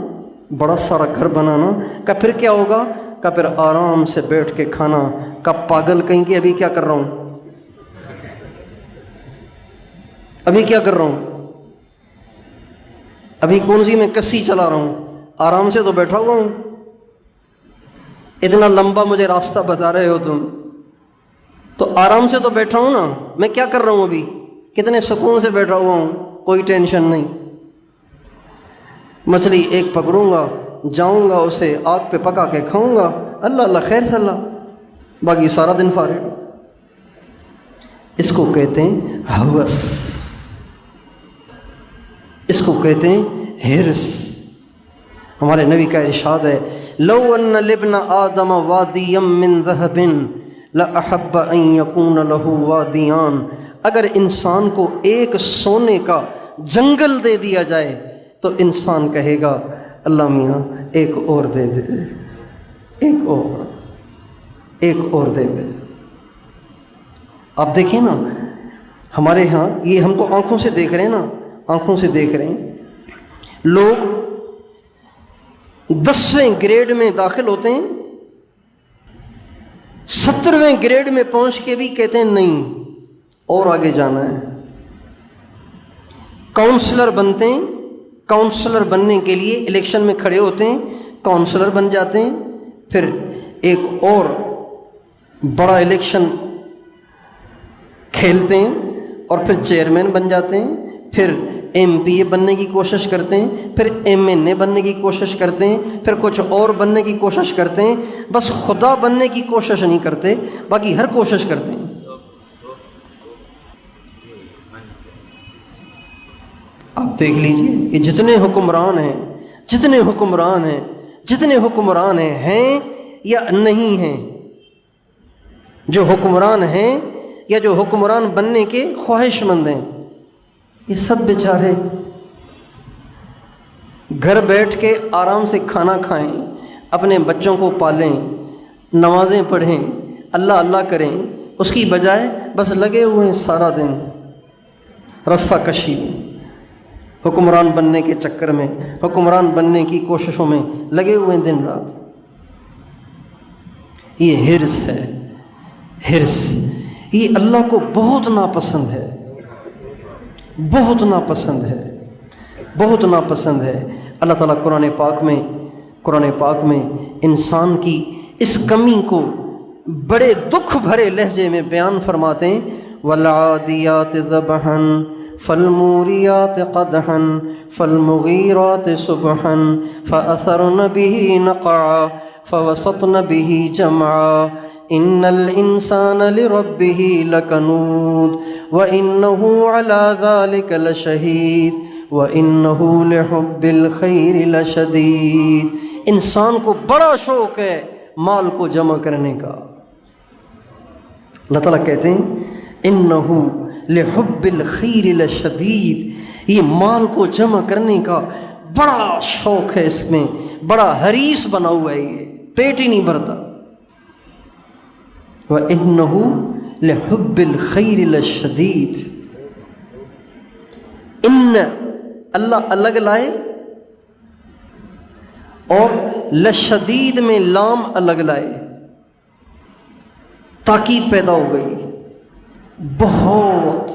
بڑا سارا گھر بنانا. کہ پھر کیا ہوگا؟ کہ پھر آرام سے بیٹھ کے کھانا. کہ پاگل کہیں کہ ابھی کیا کر رہا ہوں، ابھی کیا کر رہا ہوں، ابھی کون سی میں کسی چلا رہا ہوں، آرام سے تو بیٹھا ہوا ہوں. اتنا لمبا مجھے راستہ بتا رہے ہو تم، تو آرام سے تو بیٹھا ہوں نا. میں کیا کر رہا ہوں ابھی، کتنے سکون سے بیٹھا ہوا ہوں، کوئی ٹینشن نہیں. مچھلی ایک پکڑوں گا، جاؤں گا اسے آگ پہ پکا کے کھاؤں گا، اللہ اللہ خیر صلی اللہ، باقی سارا دن فارغ. اس کو کہتے ہیں ہوس، اس کو کہتے ہیں ہرس. ہمارے نبی کا ارشاد ہے لو ان لابن آدم وادیا من ذهب لاحب ان يكون له وادیان. اگر انسان کو ایک سونے کا جنگل دے دیا جائے تو انسان کہے گا اللہ میاں ایک اور دے دے، ایک اور دے دے. آپ دیکھیں نا ہمارے ہاں، یہ ہم تو آنکھوں سے دیکھ رہے ہیں نا، آنکھوں سے دیکھ رہے ہیں. لوگ 10ویں گریڈ میں داخل ہوتے ہیں، 17ویں گریڈ میں پہنچ کے بھی کہتے ہیں نہیں اور آگے جانا ہے. کاؤنسلر بنتے ہیں، کاؤنسلر بننے کے لیے الیکشن میں کھڑے ہوتے ہیں، کاؤنسلر بن جاتے ہیں، پھر ایک اور بڑا الیکشن کھیلتے ہیں اور پھر چیئرمین بن جاتے ہیں، پھر MP بننے کی کوشش کرتے ہیں، پھر MNA بننے کی کوشش کرتے ہیں، پھر کچھ اور بننے کی کوشش کرتے ہیں، بس خدا بننے کی کوشش نہیں کرتے، باقی ہر کوشش کرتے ہیں۔ آپ دیکھ لیجئے یہ جتنے حکمران ہیں، جتنے حکمران ہیں یا نہیں ہیں، جو حکمران ہیں یا جو حکمران بننے کے خواہش مند ہیں، یہ سب بیچارے گھر بیٹھ کے آرام سے کھانا کھائیں، اپنے بچوں کو پالیں، نمازیں پڑھیں، اللہ اللہ کریں، اس کی بجائے بس لگے ہوئے ہیں سارا دن رسہ کشی میں، حکمران بننے کے چکر میں، حکمران بننے کی کوششوں میں لگے ہوئے ہیں دن رات۔ یہ حرص ہے، حرص، یہ اللہ کو بہت ناپسند ہے، بہت ناپسند ہے، بہت ناپسند ہے۔ اللہ تعالیٰ قرآن پاک میں انسان کی اس کمی کو بڑے دکھ بھرے لہجے میں بیان فرماتے ہیں، وَالْعَادِيَاتِ ذَبْحًا فَالْمُورِيَاتِ قَدْحًا فَالْمُغِيرَاتِ صُبْحًا فَأَثَرْنَ بِهِ نَقْعًا فَوَسَطْنَ بِهِ جَمْعًا إِنَّ الْإِنسَانَ لِرَبِّهِ لَكَنُودٌ وَإِنَّهُ عَلَى ذَلِكَ لَشَهِيدٌ وَإِنَّهُ لِحُبِّ الْخَيْرِ لَشَدِيدٌ۔ انسان کو بڑا شوق ہے مال کو جمع کرنے کا۔ اللہ تعالیٰ کہتے ہیں إِنَّهُ لِحُبِّ الْخَيْرِ لَشَدِيدٌ، یہ مال کو جمع کرنے کا بڑا شوق ہے، اس میں بڑا حریص بنا ہوا ہے، یہ پیٹ ہی نہیں بھرتا۔ وَإِنَّهُ لِحُبِّ الْخَيْرِ لَشَدِيدٌ، اللہ الگ لائے اور لشدید میں لام الگ لائے، تاکید پیدا ہو گئی۔ بہت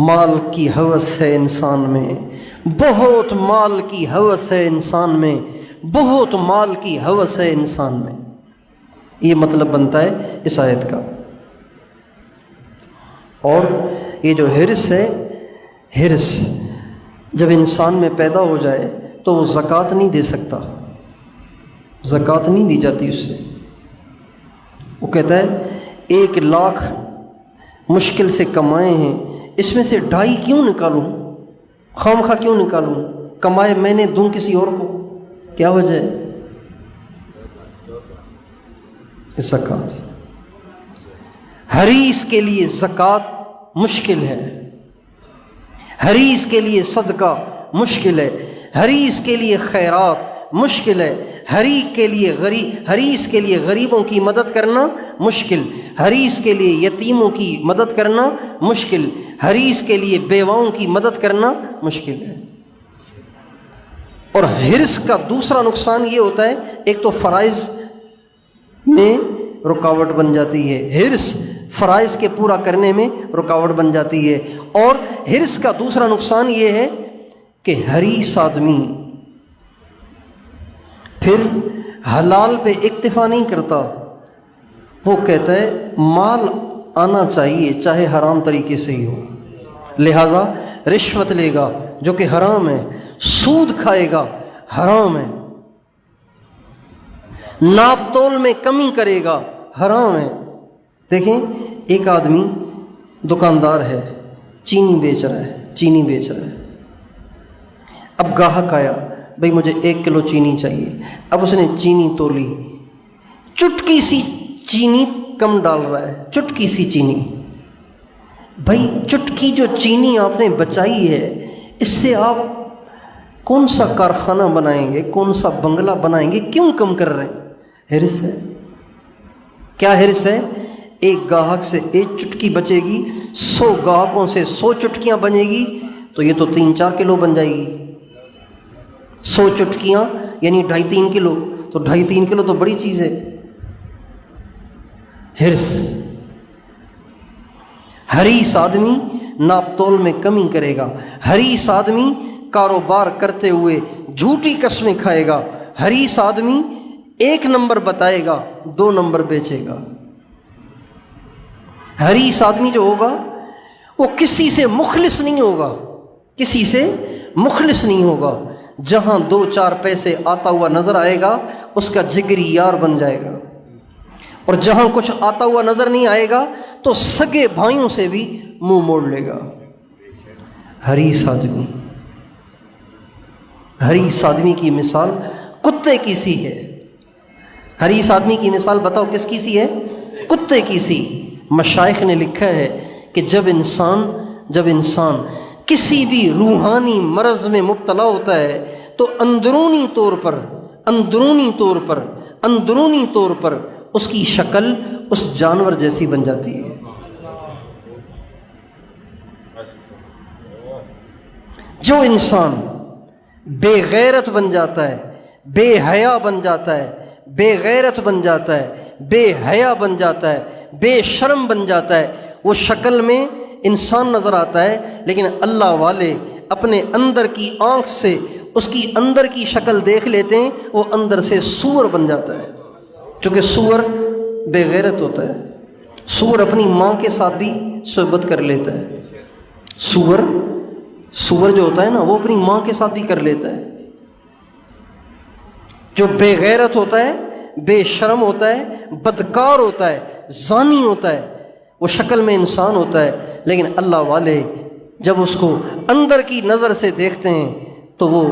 مال کی ہوس ہے انسان میں، بہت مال کی ہوس ہے انسان میں، بہت مال کی ہوس ہے انسان میں۔ یہ مطلب بنتا ہے اس آیت کا۔ اور یہ جو حرص ہے، حرص جب انسان میں پیدا ہو جائے تو وہ زکوٰۃ نہیں دے سکتا، زکوٰۃ نہیں دی جاتی اس سے۔ وہ کہتا ہے 1,00,000 مشکل سے کمائے ہیں، اس میں سے 2.5 کیوں نکالوں، خواہ کیوں نکالوں، کمائے میں نے دوں کسی اور کو، کیا وجہ ہے؟ زکوٰۃ۔ حریص کے لیے زکوٰۃ مشکل ہے، حریص کے لیے صدقہ مشکل ہے، حریص کے لیے خیرات مشکل ہے، حریص کے لیے غریبوں کی مدد کرنا مشکل، حریص کے لیے یتیموں کی مدد کرنا مشکل، حریص کے لیے بیواؤں کی مدد کرنا مشکل ہے۔ اور حرص کا دوسرا نقصان یہ ہوتا ہے، ایک تو فرائض میں رکاوٹ بن جاتی ہے، حرص فرائض کے پورا کرنے میں رکاوٹ بن جاتی ہے۔ اور حرص کا دوسرا نقصان یہ ہے کہ حریص آدمی پھر حلال پہ اکتفا نہیں کرتا، وہ کہتا ہے مال آنا چاہیے چاہے حرام طریقے سے ہی ہو، لہذا رشوت لے گا جو کہ حرام ہے، سود کھائے گا حرام ہے، ناپ تول میں کمی کرے گا حرام ہے۔ دیکھیں ایک آدمی دکاندار ہے، چینی بیچ رہا ہے، اب گاہک آیا، بھئی مجھے 1 کلو چینی چاہیے، اب اس نے چینی تولی، چٹکی سی چینی کم ڈال رہا ہے، چٹکی سی چینی۔ بھئی چٹکی جو چینی آپ نے بچائی ہے، اس سے آپ کون سا کارخانہ بنائیں گے، کون سا بنگلہ بنائیں گے، کیوں کم کر رہے ہیں؟ حرص ہے۔ کیا حرص ہے؟ ایک گاہک سے 1 چٹکی بچے گی، 100 گاہکوں سے 100 چٹکیاں بنے گی، تو یہ تو 3-4 کلو بن جائے گی۔ 100 چٹکیاں یعنی 2.5-3 کلو، تو 2.5-3 کلو تو بڑی چیز ہے۔ حرص، حریص آدمی ناپ تول میں کمی کرے گا، حریص آدمی کاروبار کرتے ہوئے جھوٹی قسمیں کھائے گا، حریص آدمی 1 نمبر بتائے گا 2 نمبر بیچے گا۔ حریص آدمی جو ہوگا وہ کسی سے مخلص نہیں ہوگا، کسی سے مخلص نہیں ہوگا، جہاں 2-4 پیسے آتا ہوا نظر آئے گا اس کا جگری یار بن جائے گا، اور جہاں کچھ آتا ہوا نظر نہیں آئے گا تو سگے بھائیوں سے بھی منہ موڑ لے گا۔ حریص آدمی کی مثال کتے کی سی ہے۔ حریص آدمی کی مثال بتاؤ کس کی سی ہے؟ کتے کی سی۔ مشائخ نے لکھا ہے کہ جب انسان کسی بھی روحانی مرض میں مبتلا ہوتا ہے تو اندرونی طور پر اس کی شکل اس جانور جیسی بن جاتی ہے۔ جو انسان بے غیرت بن جاتا ہے، بے حیا بن جاتا ہے، بے غیرت بن جاتا ہے، بے حیا بن جاتا ہے، بے شرم بن جاتا ہے، وہ شکل میں انسان نظر آتا ہے، لیکن اللہ والے اپنے اندر کی آنکھ سے اس کی اندر کی شکل دیکھ لیتے ہیں، وہ اندر سے سور بن جاتا ہے۔ چونکہ سور بے غیرت ہوتا ہے، سور اپنی ماں کے ساتھ بھی صحبت کر لیتا ہے۔ سور جو ہوتا ہے نا وہ اپنی ماں کے ساتھ بھی کر لیتا ہے۔ جو بے غیرت ہوتا ہے، بے شرم ہوتا ہے، بدکار ہوتا ہے، زانی ہوتا ہے، وہ شکل میں انسان ہوتا ہے، لیکن اللہ والے جب اس کو اندر کی نظر سے دیکھتے ہیں تو وہ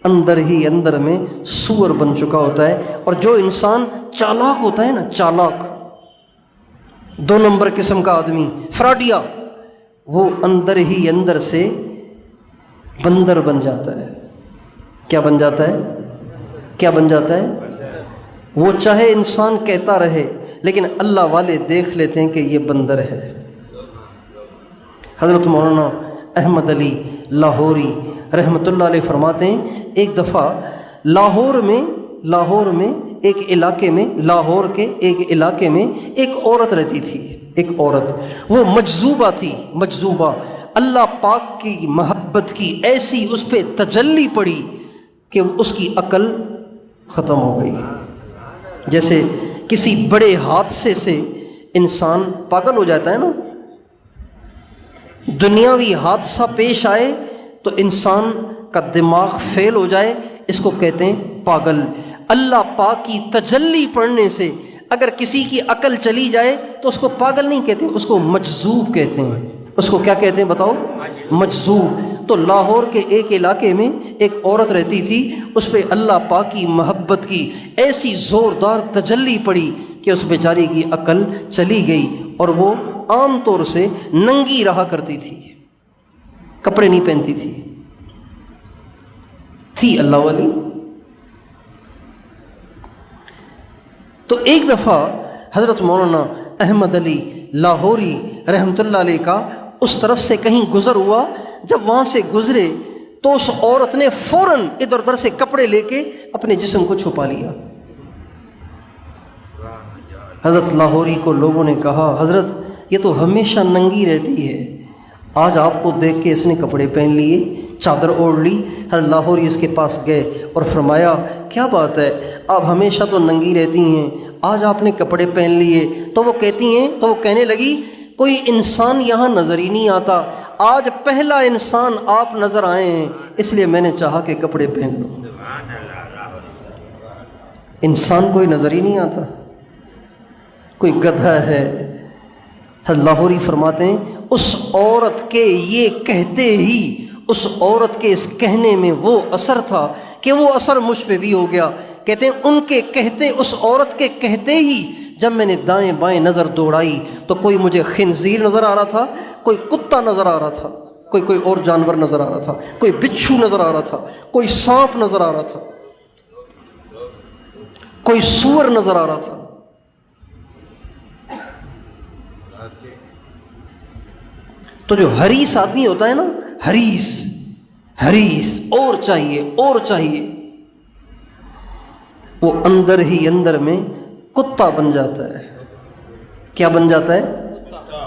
اندر ہی اندر میں سور بن چکا ہوتا ہے۔ اور جو انسان چالاک ہوتا ہے نا، چالاک 2 نمبر قسم کا آدمی، فراڈیا، وہ اندر ہی اندر سے بندر بن جاتا ہے۔ کیا بن جاتا ہے؟ وہ چاہے انسان کہتا رہے لیکن اللہ والے دیکھ لیتے ہیں کہ یہ بندر ہے۔ حضرت مولانا احمد علی لاہوری رحمۃ اللہ علیہ فرماتے ہیں ایک دفعہ لاہور میں ایک علاقے میں ایک عورت رہتی تھی، ایک عورت، وہ مجذوبہ تھی، مجذوبہ، اللہ پاک کی محبت کی ایسی اس پہ تجلی پڑی کہ اس کی عقل ختم ہو گئی۔ جیسے کسی بڑے حادثے سے انسان پاگل ہو جاتا ہے نا، دنیاوی حادثہ پیش آئے تو انسان کا دماغ فیل ہو جائے، اس کو کہتے ہیں پاگل۔ اللہ پاک کی تجلی پڑھنے سے اگر کسی کی عقل چلی جائے تو اس کو پاگل نہیں کہتے، اس کو مجذوب کہتے ہیں۔ اس کو کیا کہتے ہیں بتاؤ؟ مجذوب۔ تو لاہور کے ایک علاقے میں ایک عورت رہتی تھی، اس پہ اللہ پاک کی محبت کی ایسی زوردار تجلی پڑی کہ اس بیچاری کی عقل چلی گئی، اور وہ عام طور سے ننگی رہا کرتی تھی، کپڑے نہیں پہنتی تھی اللہ والی۔ تو ایک دفعہ حضرت مولانا احمد علی لاہوری رحمۃ اللہ علیہ کا اس طرف سے کہیں گزر ہوا، جب وہاں سے گزرے تو اس عورت نے فوراً ادھر ادھر سے کپڑے لے کے اپنے جسم کو چھپا لیا۔ حضرت لاہوری کو لوگوں نے کہا، حضرت یہ تو ہمیشہ ننگی رہتی ہے، آج آپ کو دیکھ کے اس نے کپڑے پہن لیے، چادر اوڑھ لی۔ حضرت لاہوری اس کے پاس گئے اور فرمایا، کیا بات ہے، آپ ہمیشہ تو ننگی رہتی ہیں، آج آپ نے کپڑے پہن لیے؟ تو وہ کہنے لگی، کوئی انسان یہاں نظر ہی نہیں آتا، آج پہلا انسان آپ نظر آئے ہیں، اس لیے میں نے چاہا کہ کپڑے پہن لوں۔ انسان کوئی نظر ہی نہیں آتا، کوئی گدھا ہے۔ حضرت لاہوری فرماتے ہیں اس عورت کے یہ کہتے ہی، اس عورت کے اس کہنے میں وہ اثر تھا کہ وہ اثر مجھ پہ بھی ہو گیا۔ کہتے ہیں ان کے کہتے، اس عورت کے کہتے ہی جب میں نے دائیں بائیں نظر دوڑائی تو کوئی مجھے خنزیر نظر آ رہا تھا، کوئی کتا نظر آ رہا تھا، کوئی اور جانور نظر آ رہا تھا، کوئی بچھو نظر آ رہا تھا، کوئی سانپ نظر آ رہا تھا، کوئی سور نظر آ رہا تھا۔ تو جو حریص آدمی ہوتا ہے نا، حریص اور چاہیے، وہ اندر ہی اندر میں کتا بن جاتا ہے۔ کیا بن جاتا ہے؟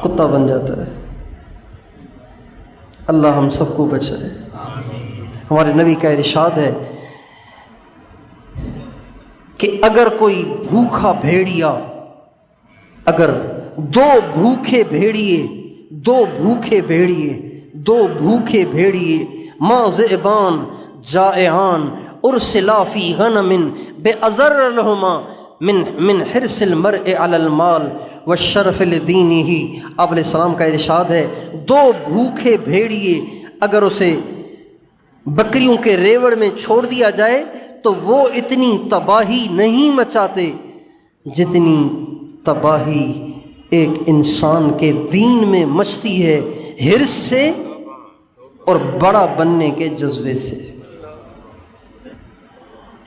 کتا بن جاتا ہے۔ اللہ ہم سب کو بچائے۔ ہمارے نبی کا ارشاد ہے کہ اگر کوئی بھوکا بھیڑیا، اگر دو بھوکے بھیڑیے ما ذئبان جائعان ارسلا فی غنم بأضر لہما من حرص المرء علی المال والشرف لدینہ۔ آپ علیہ السلام کا ارشاد ہے، دو بھوکے بھیڑیے اگر اسے بکریوں کے ریوڑ میں چھوڑ دیا جائے تو وہ اتنی تباہی نہیں مچاتے جتنی تباہی ایک انسان کے دین میں مچتی ہے حرص سے اور بڑا بننے کے جذبے سے۔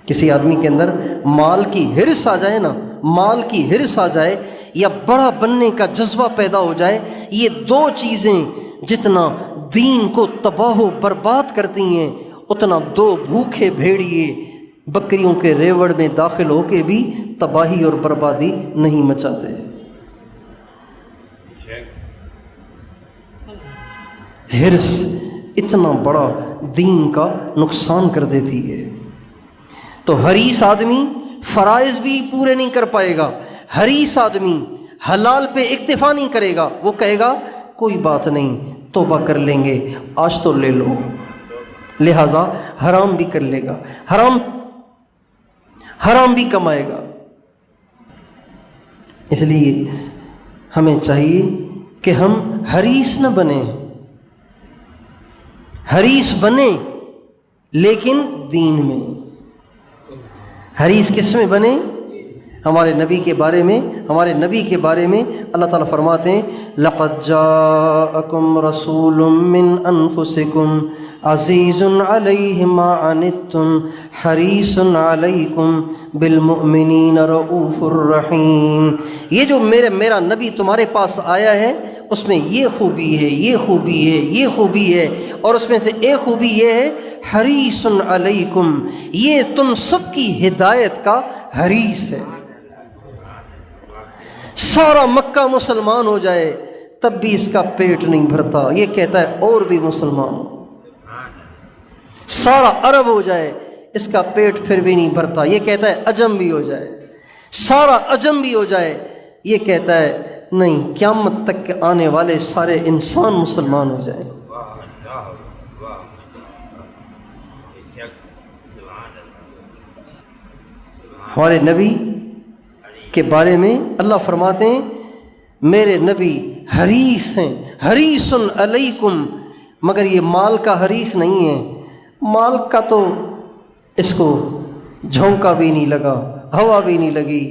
کسی آدمی کے اندر مال کی حرص آ جائے نا، مال کی حرص آ جائے یا بڑا بننے کا جذبہ پیدا ہو جائے، یہ دو چیزیں جتنا دین کو تباہ و برباد کرتی ہیں اتنا دو بھوکے بھیڑیے بکریوں کے ریوڑ میں داخل ہو کے بھی تباہی اور بربادی نہیں مچاتے۔ حرص اتنا بڑا دین کا نقصان کر دیتی ہے۔ تو حریص آدمی فرائض بھی پورے نہیں کر پائے گا، حریص آدمی حلال پہ اکتفا نہیں کرے گا، وہ کہے گا کوئی بات نہیں توبہ کر لیں گے، آج تو لے لو، لہذا حرام بھی کر لے گا، حرام بھی کمائے گا۔ اس لیے ہمیں چاہیے کہ ہم حریص نہ بنیں، حریص بنیں لیکن دین میں۔ حریص کس میں بنے؟ ہمارے نبی کے بارے میں اللہ تعالیٰ فرماتے ہیں لَقَدْ جَاءَكُمْ رَسُولٌ مِّنْ أَنفُسِكُمْ عَزِيزٌ عَلَيْهِ مَا عَنِتُّمْ حَرِيصٌ عَلَيْكُمْ بِالْمُؤْمِنِينَ رَءُوفٌ رَحِيمٌ۔ یہ جو میرا نبی تمہارے پاس آیا ہے اس میں یہ خوبی ہے، یہ خوبی ہے، یہ خوبی ہے، اور اس میں سے ایک خوبی یہ ہے حریص علیکم، یہ تم سب کی ہدایت کا حریص ہے۔ سارا مکہ مسلمان ہو جائے تب بھی اس کا پیٹ نہیں بھرتا، یہ کہتا ہے اور بھی مسلمان ہو۔ سارا عرب ہو جائے اس کا پیٹ پھر بھی نہیں بھرتا، یہ کہتا ہے عجم بھی ہو جائے۔ سارا عجم بھی ہو جائے یہ کہتا ہے نہیں، قیامت تک کے آنے والے سارے انسان مسلمان ہو جائیں۔ ہمارے نبی کے بارے میں اللہ فرماتے ہیں میرے نبی حریص ہیں، حریص علیکم، مگر یہ مال کا حریص نہیں ہے، مال کا تو اس کو جھونکا بھی نہیں لگا، ہوا بھی نہیں لگی،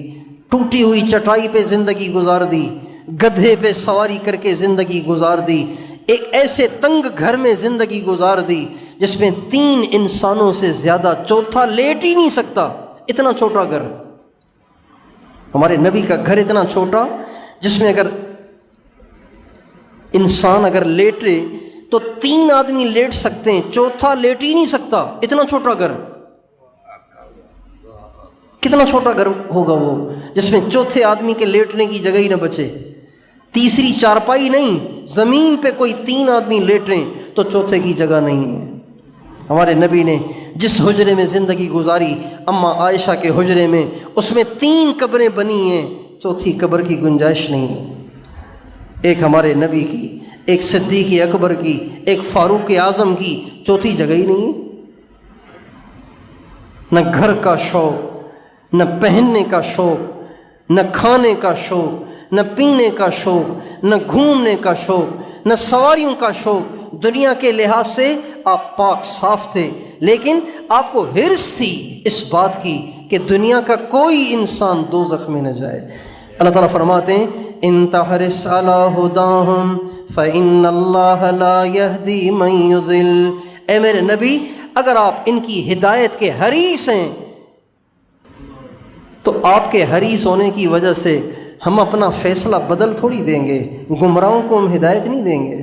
ٹوٹی ہوئی چٹائی پہ زندگی گزار دی، گدھے پہ سواری کر کے زندگی گزار دی، ایک ایسے تنگ گھر میں زندگی گزار دی جس میں 3 انسانوں سے زیادہ چوتھا لیٹ ہی نہیں سکتا، اتنا چھوٹا گھر۔ ہمارے نبی کا گھر اتنا چھوٹا جس میں اگر انسان اگر لیٹے تو 3 آدمی لیٹ سکتے ہیں، چوتھا لیٹ ہی نہیں سکتا، اتنا چھوٹا گھر۔ کتنا چھوٹا گھر ہوگا وہ جس میں چوتھے آدمی کے لیٹنے کی جگہ ہی نہ بچے، تیسری چارپائی نہیں، زمین پہ کوئی 3 آدمی لیٹیں تو چوتھے کی جگہ نہیں ہے۔ ہمارے نبی نے جس حجرے میں زندگی گزاری اماں عائشہ کے حجرے میں، اس میں 3 قبریں بنی ہیں، چوتھی قبر کی گنجائش نہیں ہے۔ ایک ہمارے نبی کی، ایک صدیق اکبر کی، ایک فاروق اعظم کی، چوتھی جگہ ہی نہیں ہے۔ نہ گھر کا شوق، نہ پہننے کا شوق، نہ کھانے کا شوق، نہ پینے کا شوق، نہ گھومنے کا شوق، نہ سواریوں کا شوق۔ دنیا کے لحاظ سے آپ پاک صاف تھے، لیکن آپ کو حرص تھی اس بات کی کہ دنیا کا کوئی انسان دوزخ میں نہ جائے۔ اللہ تعالیٰ فرماتے ہیں ان تحرص علی ہداہم فإن اللہ لا یہدی من یضل۔ اے میرے نبی اگر آپ ان کی ہدایت کے حریص ہیں تو آپ کے حریص ہونے کی وجہ سے ہم اپنا فیصلہ بدل تھوڑی دیں گے، گمراہوں کو ہم ہدایت نہیں دیں گے۔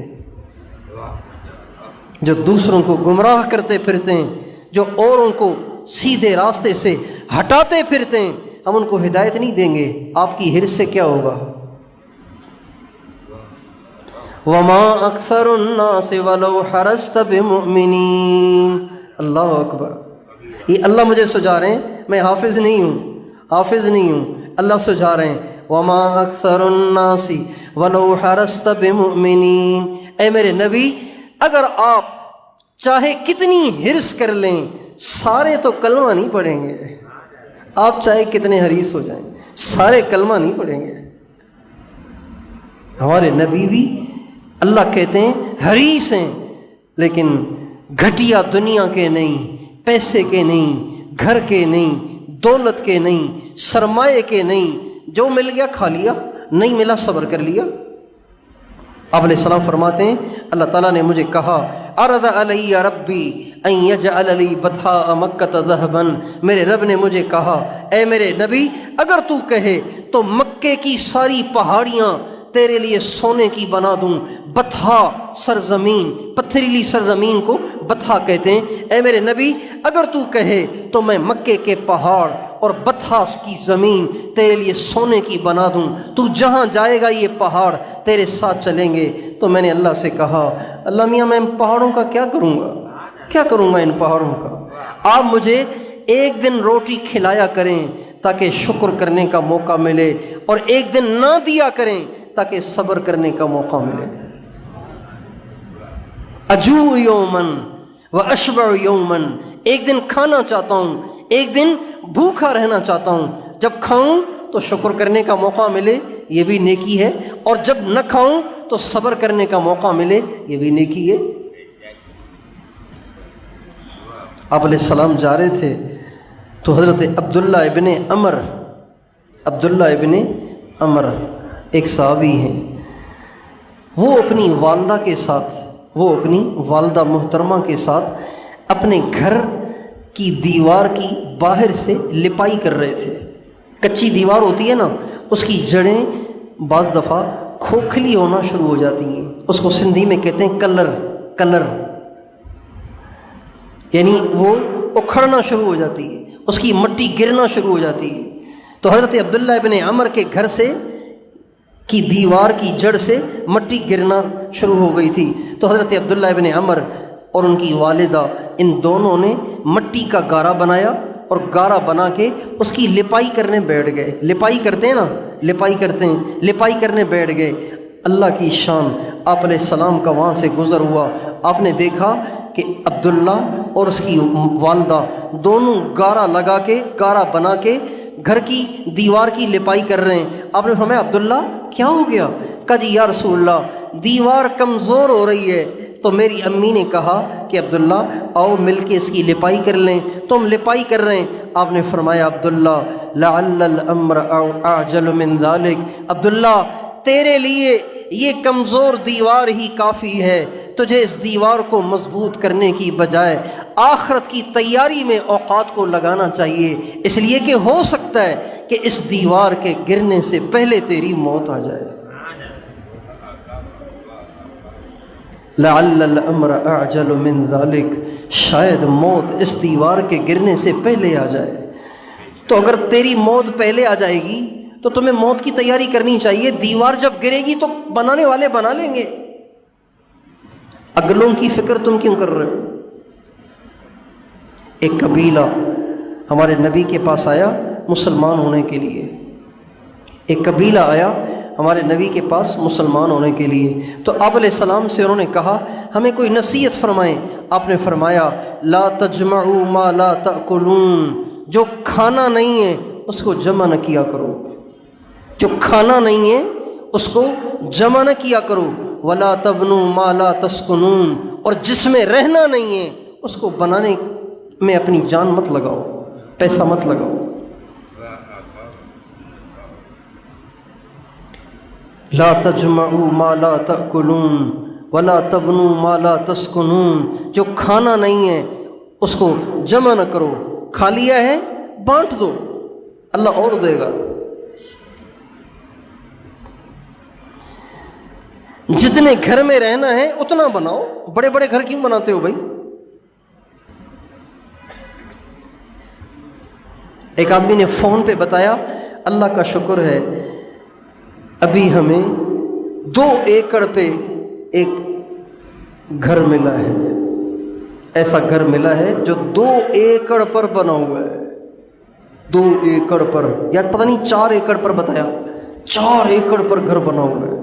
جو دوسروں کو گمراہ کرتے پھرتے ہیں، جو اوروں کو سیدھے راستے سے ہٹاتے پھرتے ہیں، ہم ان کو ہدایت نہیں دیں گے۔ آپ کی حرص سے کیا ہوگا؟ وما اکثر الناس ولو حرصت بمؤمنین۔ اللہ اکبر، یہ اللہ مجھے سجا رہے ہیں، میں حافظ نہیں ہوں، اللہ سجا رہے ہیں وما اکثر الناس ولو حرصت بمؤمنین۔ اے میرے نبی اگر آپ چاہے کتنی ہرس کر لیں سارے تو کلمہ نہیں پڑھیں گے. آپ چاہے کتنے حریص ہو جائیں سارے کلمہ نہیں پڑھیں گے. ہمارے نبی بھی اللہ کہتے ہیں حریص ہیں، لیکن گھٹیا دنیا کے نہیں، پیسے کے نہیں، گھر کے نہیں، دولت کے نہیں، سرمایے کے نہیں. جو مل گیا کھا لیا، نہیں ملا صبر کر لیا. آپ علیہ السلام فرماتے ہیں اللہ تعالیٰ نے مجھے کہا عرض علی ربی ان یجعل لی بطحاء مکۃ ذہبا، میرے رب نے مجھے کہا اے میرے نبی اگر تو کہے تو مکے کی ساری پہاڑیاں تیرے لیے سونے کی بنا دوں. بطحا سرزمین، پتھریلی سرزمین کو بطحا کہتے ہیں. اے میرے نبی اگر تو کہے تو میں مکے کے پہاڑ اور بطحا کی زمین تیرے لیے سونے کی بنا دوں. تو جہاں جائے گا یہ پہاڑ تیرے ساتھ چلیں گے. تو میں نے اللہ سے کہا اللہ میاں میں ان پہاڑوں کا کیا کروں گا، کیا کروں گا ان پہاڑوں کا؟ آپ مجھے ایک دن روٹی کھلایا کریں تاکہ شکر کرنے کا موقع ملے، اور ایک دن نہ دیا کریں تاکہ صبر کرنے کا موقع ملے. اجوع یومن و اشبع یومن، ایک دن کھانا چاہتا ہوں، ایک دن بھوکا رہنا چاہتا ہوں. جب کھاؤں تو شکر کرنے کا موقع ملے، یہ بھی نیکی ہے، اور جب نہ کھاؤں تو صبر کرنے کا موقع ملے، یہ بھی نیکی ہے. آپ علیہ السلام جا رہے تھے تو حضرت عبداللہ ابن عمر ایک صحابی ہیں، وہ اپنی والدہ محترمہ کے ساتھ اپنے گھر کی دیوار کی باہر سے لپائی کر رہے تھے. کچی دیوار ہوتی ہے نا، اس کی جڑیں بعض دفعہ کھوکھلی ہونا شروع ہو جاتی ہیں. اس کو سندھی میں کہتے ہیں کلر، یعنی وہ اکھڑنا شروع ہو جاتی ہے، اس کی مٹی گرنا شروع ہو جاتی ہے. تو حضرت عبداللہ ابن عمر کے گھر سے کی دیوار کی جڑ سے مٹی گرنا شروع ہو گئی تھی. تو حضرت عبداللہ ابن عمر اور ان کی والدہ ان دونوں نے مٹی کا گارا بنایا اور گارا بنا کے اس کی لپائی کرنے بیٹھ گئے. لپائی کرتے ہیں نا، لپائی کرنے بیٹھ گئے. اللہ کی شان، آپ علیہ السلام کا وہاں سے گزر ہوا. آپ نے دیکھا کہ عبداللہ اور اس کی والدہ دونوں گارا بنا کے گھر کی دیوار کی لپائی کر رہے ہیں. آپ نے فرمایا عبداللہ کیا ہو گیا؟ کہا جی یا رسول اللہ دیوار کمزور ہو رہی ہے. تو میری امی نے کہا کہ عبداللہ آؤ مل کے اس کی لپائی کر لیں. تم لپائی کر رہے ہیں. آپ نے فرمایا عبداللہ لعل الامر اعجل من ذلك، عبداللہ تیرے لیے یہ کمزور دیوار ہی کافی ہے. تجھے اس دیوار کو مضبوط کرنے کی بجائے آخرت کی تیاری میں اوقات کو لگانا چاہیے، اس لیے کہ ہو سکتا ہے کہ اس دیوار کے گرنے سے پہلے تیری موت آ جائے. لعل الامر اعجل من ذلك، شاید موت اس دیوار کے گرنے سے پہلے آ جائے. تو اگر تیری موت پہلے آ جائے گی تو تمہیں موت کی تیاری کرنی چاہیے. دیوار جب گرے گی تو بنانے والے بنا لیں گے، اگلوں کی فکر تم کیوں کر رہے ہو؟ ایک قبیلہ ہمارے نبی کے پاس آیا مسلمان ہونے کے لیے. ایک قبیلہ آیا ہمارے نبی کے پاس مسلمان ہونے کے لیے. تو آپ علیہ السلام سے انہوں نے کہا ہمیں کوئی نصیحت فرمائیں. آپ نے فرمایا لا تجمعوا ما لا تأکلون، جو کھانا نہیں ہے اس کو جمع نہ کیا کرو، جو کھانا نہیں ہے اس کو جمع نہ کیا کرو. ولا تبنوا ما لا تسکنون، اور جس میں رہنا نہیں ہے اس کو بنانے میں اپنی جان مت لگاؤ، پیسہ مت لگاؤ. لا تجمعوا ما لا تأکلون ولا تبنوا ما لا تسکنون، جو کھانا نہیں ہے اس کو جمع نہ کرو، کھا لیا ہے بانٹ دو، اللہ اور دے گا. جتنے گھر میں رہنا ہے اتنا بناؤ، بڑے بڑے گھر کیوں بناتے ہو بھائی؟ ایک آدمی نے فون پہ بتایا اللہ کا شکر ہے ابھی ہمیں 2 ایکڑ پہ ایک گھر ملا ہے. ایسا گھر ملا ہے جو 2 ایکڑ پر بنا ہوا ہے. 2 ایکڑ پر، یا پتہ نہیں 4 ایکڑ پر بتایا، 4 ایکڑ پر گھر بنا ہوا ہے.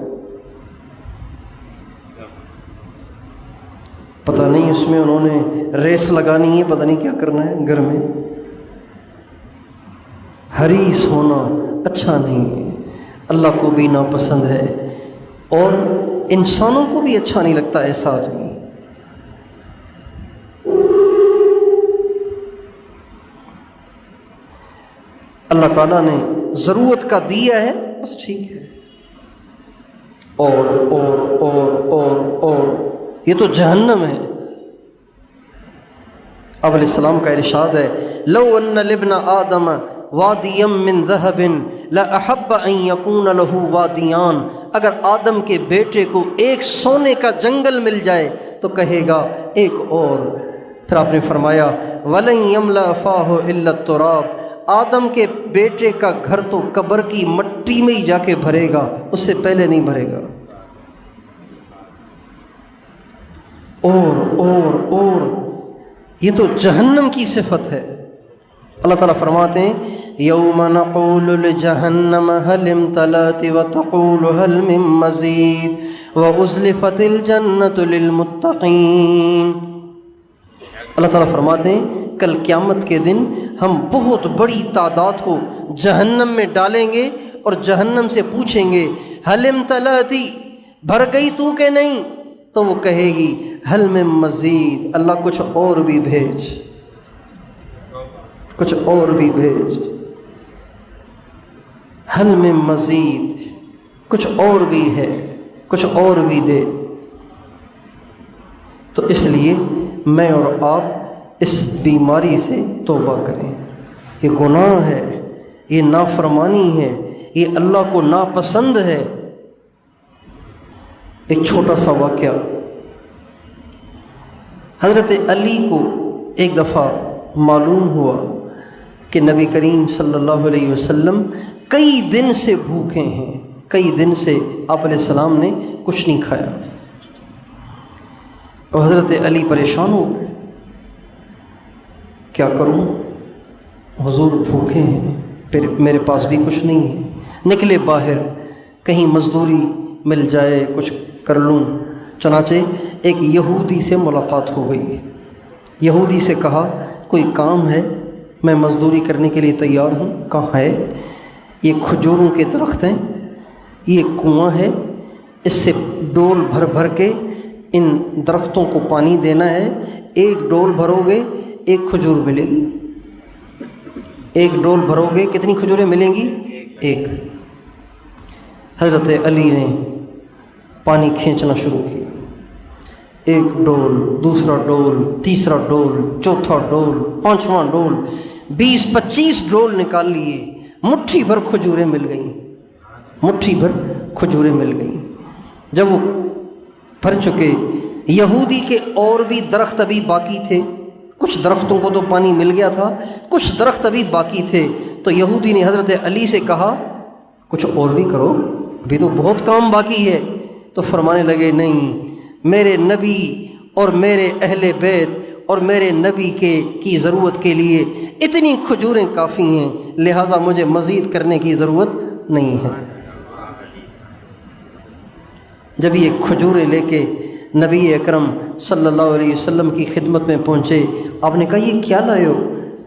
پتہ نہیں اس میں انہوں نے ریس لگانی ہے، پتہ نہیں کیا کرنا ہے گھر میں۔ حریص ہونا اچھا نہیں ہے، اللہ کو بھی ناپسند ہے اور انسانوں کو بھی اچھا نہیں لگتا ایسا آدمی۔ اللہ تعالیٰ نے ضرورت کا دیا ہے بس ٹھیک ہے، اور یہ تو جہنم ہے۔ اب علیہ السلام کا ارشاد ہے لو ان لابن آدم وادیا من ذہب لاحب ان یکون له وادیان، اگر آدم کے بیٹے کو ایک سونے کا جنگل مل جائے تو کہے گا ایک اور۔ پھر آپ نے فرمایا ولن یملأ فاہ الا التراب، آدم کے بیٹے کا گھر تو قبر کی مٹی میں ہی جا کے بھرے گا، اس سے پہلے نہیں بھرے گا۔ اور یہ تو جہنم کی صفت ہے۔ اللہ تعالیٰ فرماتے ہیں یوم نقول لجہنم هل امتلأت وتقول هل من مزید وازلفت الجنۃ للمتقین۔ اللہ تعالیٰ فرماتے ہیں کل قیامت کے دن ہم بہت بڑی تعداد کو جہنم میں ڈالیں گے اور جہنم سے پوچھیں گے هل امتلأت، بھر گئی تو کہ نہیں؟ تو وہ کہے گی هل من مزید، اللہ کچھ اور بھی بھیج، کچھ اور بھی بھیج، هل من مزید، کچھ اور بھی ہے، کچھ اور بھی دے۔ تو اس لیے میں اور آپ اس بیماری سے توبہ کریں۔ یہ گناہ ہے، یہ نافرمانی ہے، یہ اللہ کو ناپسند ہے۔ ایک چھوٹا سا واقعہ، حضرت علی کو ایک دفعہ معلوم ہوا کہ نبی کریم صلی اللہ علیہ وسلم کئی دن سے بھوکے ہیں، کئی دن سے آپ علیہ السلام نے کچھ نہیں کھایا، اور حضرت علی پریشان ہو گئے، کیا کروں، حضور بھوکے ہیں، پھر میرے پاس بھی کچھ نہیں ہے، نکلے باہر کہیں مزدوری مل جائے کچھ کر لوں۔ چنانچہ ایک یہودی سے ملاقات ہو گئی، یہودی سے کہا کوئی کام ہے، میں مزدوری کرنے کے لیے تیار ہوں۔ کہاں ہے؟ یہ کھجوروں کے درخت ہیں، یہ کنواں ہے، اس سے ڈول بھر بھر کے ان درختوں کو پانی دینا ہے، ایک ڈول بھرو گے ایک کھجور ملے گی، ایک ڈول بھرو گے کتنی کھجوریں ملیں گی؟ ایک۔ حضرت علی نے پانی کھینچنا شروع کیا، ایک ڈول، دوسرا ڈول، تیسرا ڈول، چوتھا ڈول، پانچواں ڈول، 20-25 ڈول نکال لیے، مٹھی بھر کھجوریں مل گئیں، مٹھی بھر کھجوریں مل گئیں۔ جب وہ بھر چکے، یہودی کے اور بھی درخت ابھی باقی تھے، کچھ درختوں کو تو پانی مل گیا تھا، کچھ درخت ابھی باقی تھے، تو یہودی نے حضرت علی سے کہا کچھ اور بھی کرو، ابھی تو بہت کام باقی ہے۔ تو فرمانے لگے نہیں، میرے نبی اور میرے اہل بیت اور میرے نبی کی ضرورت کے لیے اتنی کھجوریں کافی ہیں، لہٰذا مجھے مزید کرنے کی ضرورت نہیں ہے۔ جب یہ کھجوریں لے کے نبی اکرم صلی اللہ علیہ وسلم کی خدمت میں پہنچے، آپ نے کہا یہ کیا لائے ہو؟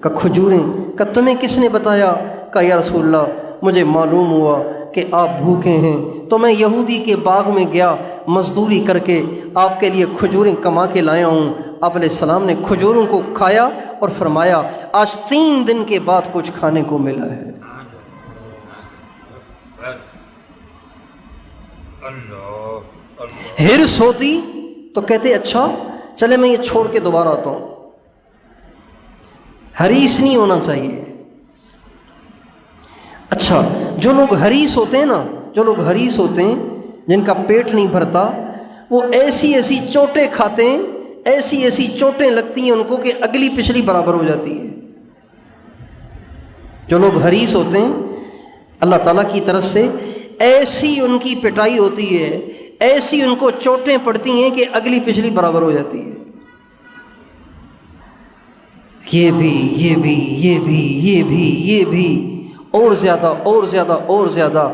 کہا کھجوریں۔ کہا تمہیں کس نے بتایا؟ کہا یا رسول اللہ مجھے معلوم ہوا کہ آپ بھوکے ہیں، تو میں یہودی کے باغ میں گیا، مزدوری کر کے آپ کے لیے کھجوریں کما کے لایا ہوں۔ آپ علیہ السلام نے کھجوروں کو کھایا اور فرمایا آج 3 دن کے بعد کچھ کھانے کو ملا ہے۔ ہرس ہوتی تو کہتے اچھا چلے میں یہ چھوڑ کے دوبارہ آتا ہوں۔ حریص نہیں ہونا چاہیے۔ اچھا جو لوگ حریص ہوتے ہیں نا، جو لوگ حریص ہوتے ہیں، جن کا پیٹ نہیں بھرتا، وہ ایسی ایسی چوٹیں کھاتے ہیں، ایسی ایسی چوٹیں لگتی ہیں ان کو کہ اگلی پچھلی برابر ہو جاتی ہے۔ جو لوگ حریص ہوتے ہیں اللہ تعالیٰ کی طرف سے ایسی ان کی پٹائی ہوتی ہے، ایسی ان کو چوٹیں پڑتی ہیں کہ اگلی پچھلی برابر ہو جاتی ہے۔ یہ بھی یہ بھی یہ بھی یہ بھی یہ بھی اور زیادہ اور زیادہ اور زیادہ،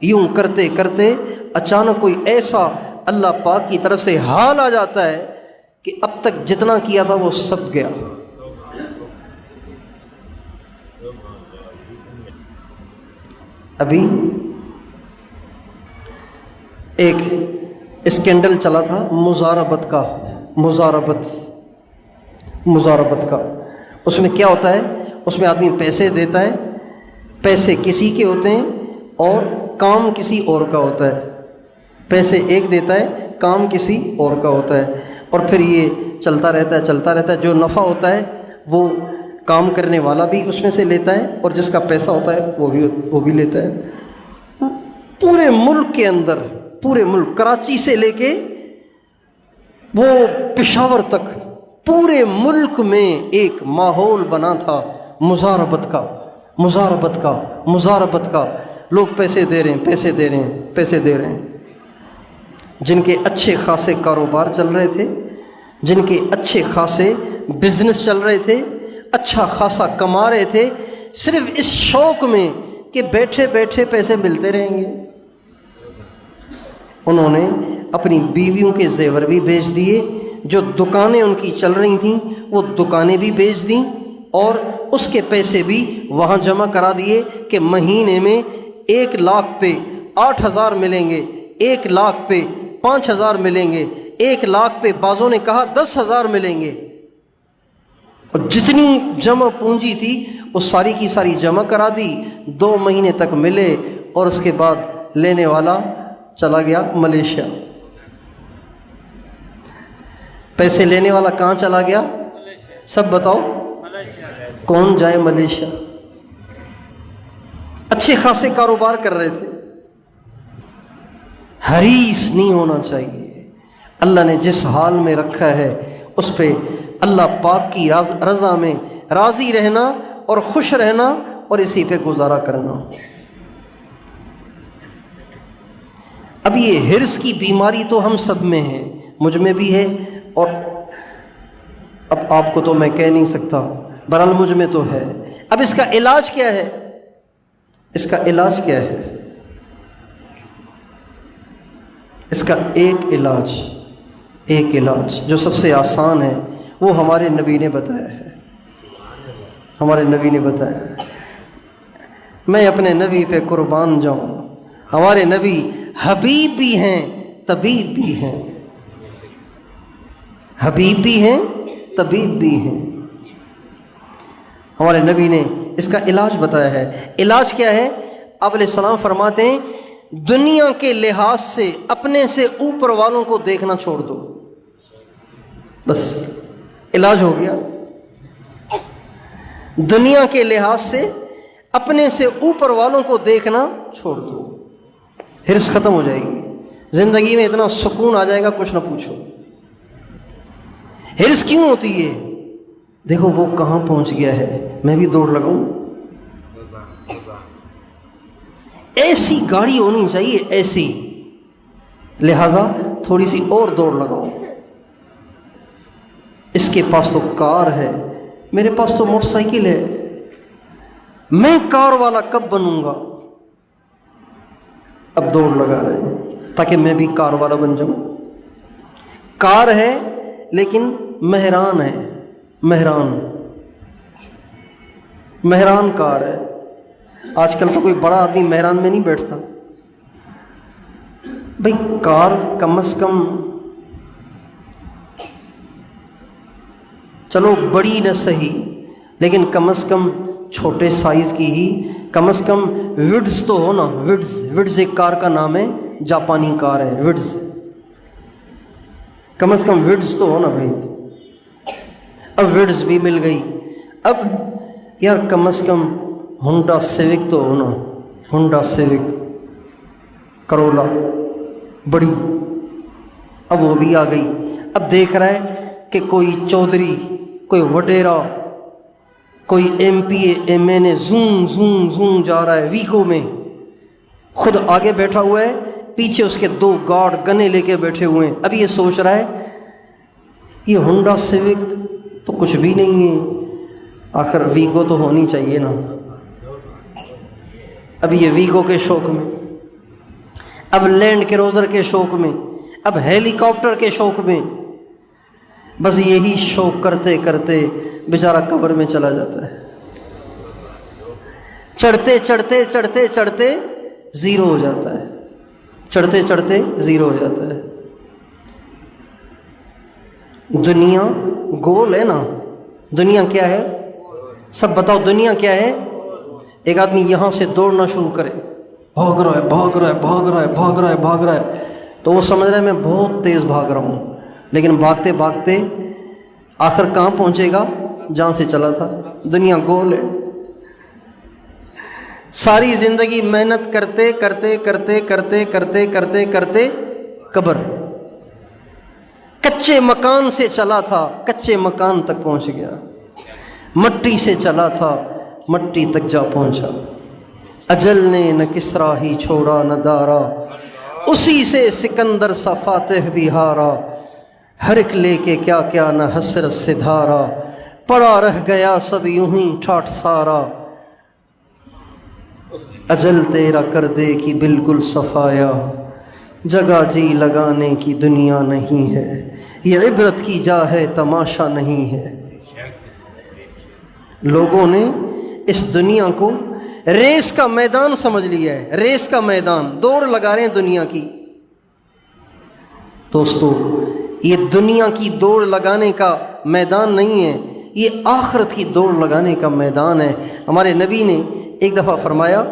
یوں کرتے کرتے اچانک کوئی ایسا اللہ پاک کی طرف سے حال آ جاتا ہے کہ اب تک جتنا کیا تھا وہ سب گیا۔ ابھی ایک اسکینڈل چلا تھا مزاربت کا۔ اس میں کیا ہوتا ہے؟ اس میں آدمی پیسے دیتا ہے، پیسے کسی کے ہوتے ہیں اور کام کسی اور کا ہوتا ہے۔ پیسے ایک دیتا ہے، کام کسی اور کا ہوتا ہے، اور پھر یہ چلتا رہتا ہے۔ جو نفع ہوتا ہے وہ کام کرنے والا بھی اس میں سے لیتا ہے، اور جس کا پیسہ ہوتا ہے وہ بھی لیتا ہے۔ پورے ملک کے اندر، پورے ملک کراچی سے لے کے وہ پشاور تک، پورے ملک میں ایک ماحول بنا تھا مزاربت کا۔ لوگ پیسے دے رہے ہیں۔ جن کے اچھے خاصے کاروبار چل رہے تھے، جن کے اچھے خاصے بزنس چل رہے تھے، اچھا خاصا کما رہے تھے، صرف اس شوق میں کہ بیٹھے بیٹھے پیسے ملتے رہیں گے، انہوں نے اپنی بیویوں کے زیور بھی بیچ دیے، جو دکانیں ان کی چل رہی تھیں وہ دکانیں بھی بیچ دیں، اور اس کے پیسے بھی وہاں جمع کرا دیے کہ مہینے میں 1 لاکھ پہ 8,000 ملیں گے، 1 لاکھ پہ 5,000 ملیں گے، 1 لاکھ پہ بعضوں نے کہا 10,000 ملیں گے۔ اور جتنی جمع پونجی تھی وہ ساری کی ساری جمع کرا دی، 2 مہینے تک ملے، اور اس کے بعد لینے والا چلا گیا ملیشیا۔ پیسے لینے والا کہاں چلا گیا؟ سب بتاؤ، کون جائے ملیشیا؟ اچھے خاصے کاروبار کر رہے تھے۔ حریص نہیں ہونا چاہیے۔ اللہ نے جس حال میں رکھا ہے اس پہ اللہ پاک کی رضا میں راضی رہنا اور خوش رہنا، اور اسی پہ گزارا کرنا۔ اب یہ حرص کی بیماری تو ہم سب میں ہے، مجھ میں بھی ہے، اور اب آپ کو تو میں کہہ نہیں سکتا، بہرحال مجھ میں تو ہے۔ اب اس کا علاج کیا ہے؟ اس کا علاج ایک علاج جو سب سے آسان ہے وہ ہمارے نبی نے بتایا ہے۔ میں اپنے نبی پہ قربان جاؤں۔ ہمارے نبی حبیب بھی ہیں، طبیب بھی ہیں، ہمارے نبی نے اس کا علاج بتایا ہے۔ علاج کیا ہے؟ آپ علیہ السلام فرماتے ہیں دنیا کے لحاظ سے اپنے سے اوپر والوں کو دیکھنا چھوڑ دو، بس علاج ہو گیا۔ دنیا کے لحاظ سے اپنے سے اوپر والوں کو دیکھنا چھوڑ دو، حرص ختم ہو جائے گی، زندگی میں اتنا سکون آ جائے گا کچھ نہ پوچھو۔ حرص کیوں ہوتی ہے؟ دیکھو وہ کہاں پہنچ گیا ہے، میں بھی دوڑ لگاؤں۔ ایسی گاڑی ہونی چاہیے، ایسی، لہذا تھوڑی سی اور دوڑ لگاؤ۔ اس کے پاس تو کار ہے، میرے پاس تو موٹر سائیکل ہے، میں کار والا کب بنوں گا؟ اب دوڑ لگا رہے ہیں تاکہ میں بھی کار والا بن جاؤں۔ کار ہے لیکن مہران ہے، مہران کار ہے۔ آج کل تو کوئی بڑا آدمی مہران میں نہیں بیٹھتا بھئی، کار کم از کم چلو بڑی نہ صحیح، لیکن کم از کم چھوٹے سائز کی ہی، کم از کم وڈز تو ہو نا۔ وڈز ایک کار کا نام ہے، جاپانی کار ہے وڈز، کم از کم وڈز تو ہو نا بھائی۔ اب وڈز بھی مل گئی، اب یار کم از کم ہونڈا سیوک تو ہو نا، ہونڈا سیوک کرولا بڑی، اب وہ بھی آ گئی۔ اب دیکھ رہا ہے کہ کوئی چودھری، کوئی وڈیرا، کوئی ایم پی ایم این اے زون جا رہا ہے ویگو میں، خود آگے بیٹھا ہوا ہے، پیچھے اس کے 2 گارڈ گنے لے کے بیٹھے ہوئے ہیں۔ اب یہ سوچ رہا ہے یہ ہونڈا سیوک تو کچھ بھی نہیں ہے، آخر ویگو تو ہونی چاہیے نا۔ اب یہ ویگو کے شوق میں، اب لینڈ کروزر کے شوق میں، اب ہیلی کاپٹر کے شوق میں، بس یہی شوق کرتے کرتے بیچارہ قبر میں چلا جاتا ہے، چڑھتے چڑھتے چڑھتے چڑھتے زیرو ہو جاتا ہے، چڑھتے چڑھتے زیرو ہو جاتا ہے۔ دنیا گول ہے نا، دنیا کیا ہے؟ سب بتاؤ دنیا کیا ہے؟ ایک آدمی یہاں سے دوڑنا شروع کرے، بھاگ رہا ہے بھاگ رہا ہے بھاگ رہا ہے بھاگ رہا ہے بھاگ رہا ہے، تو وہ سمجھ رہا ہے میں بہت تیز بھاگ رہا ہوں، لیکن بھاگتے بھاگتے آخر کہاں پہنچے گا؟ جہاں سے چلا تھا۔ دنیا گول ہے، ساری زندگی محنت کرتے کرتے کرتے کرتے کرتے کرتے کرتے قبر۔ کچے مکان سے چلا تھا، کچے مکان تک پہنچ گیا، مٹی سے چلا تھا، مٹی تک جا پہنچا۔ اجل نے نہ کسرا ہی چھوڑا نہ دارا، اسی سے سکندر سا فاتح بھی ہارا، ہر ایک لے کے کیا کیا نہ حسرت سے دھارا، پڑا رہ گیا سب یوں ہی ٹھاٹھ سارا، اجل تیرا کر دے کہ بالکل صفایا، جگہ جی لگانے کی دنیا نہیں ہے، یہ عبرت کی جا ہے تماشا نہیں ہے۔ لوگوں نے اس دنیا کو ریس کا میدان سمجھ لیا ہے، ریس کا میدان، دوڑ لگا رہے ہیں دنیا کی۔ دوستو یہ دنیا کی دوڑ لگانے کا میدان نہیں ہے، یہ آخرت کی دوڑ لگانے کا میدان ہے۔ ہمارے نبی نے ایک دفعہ فرمایا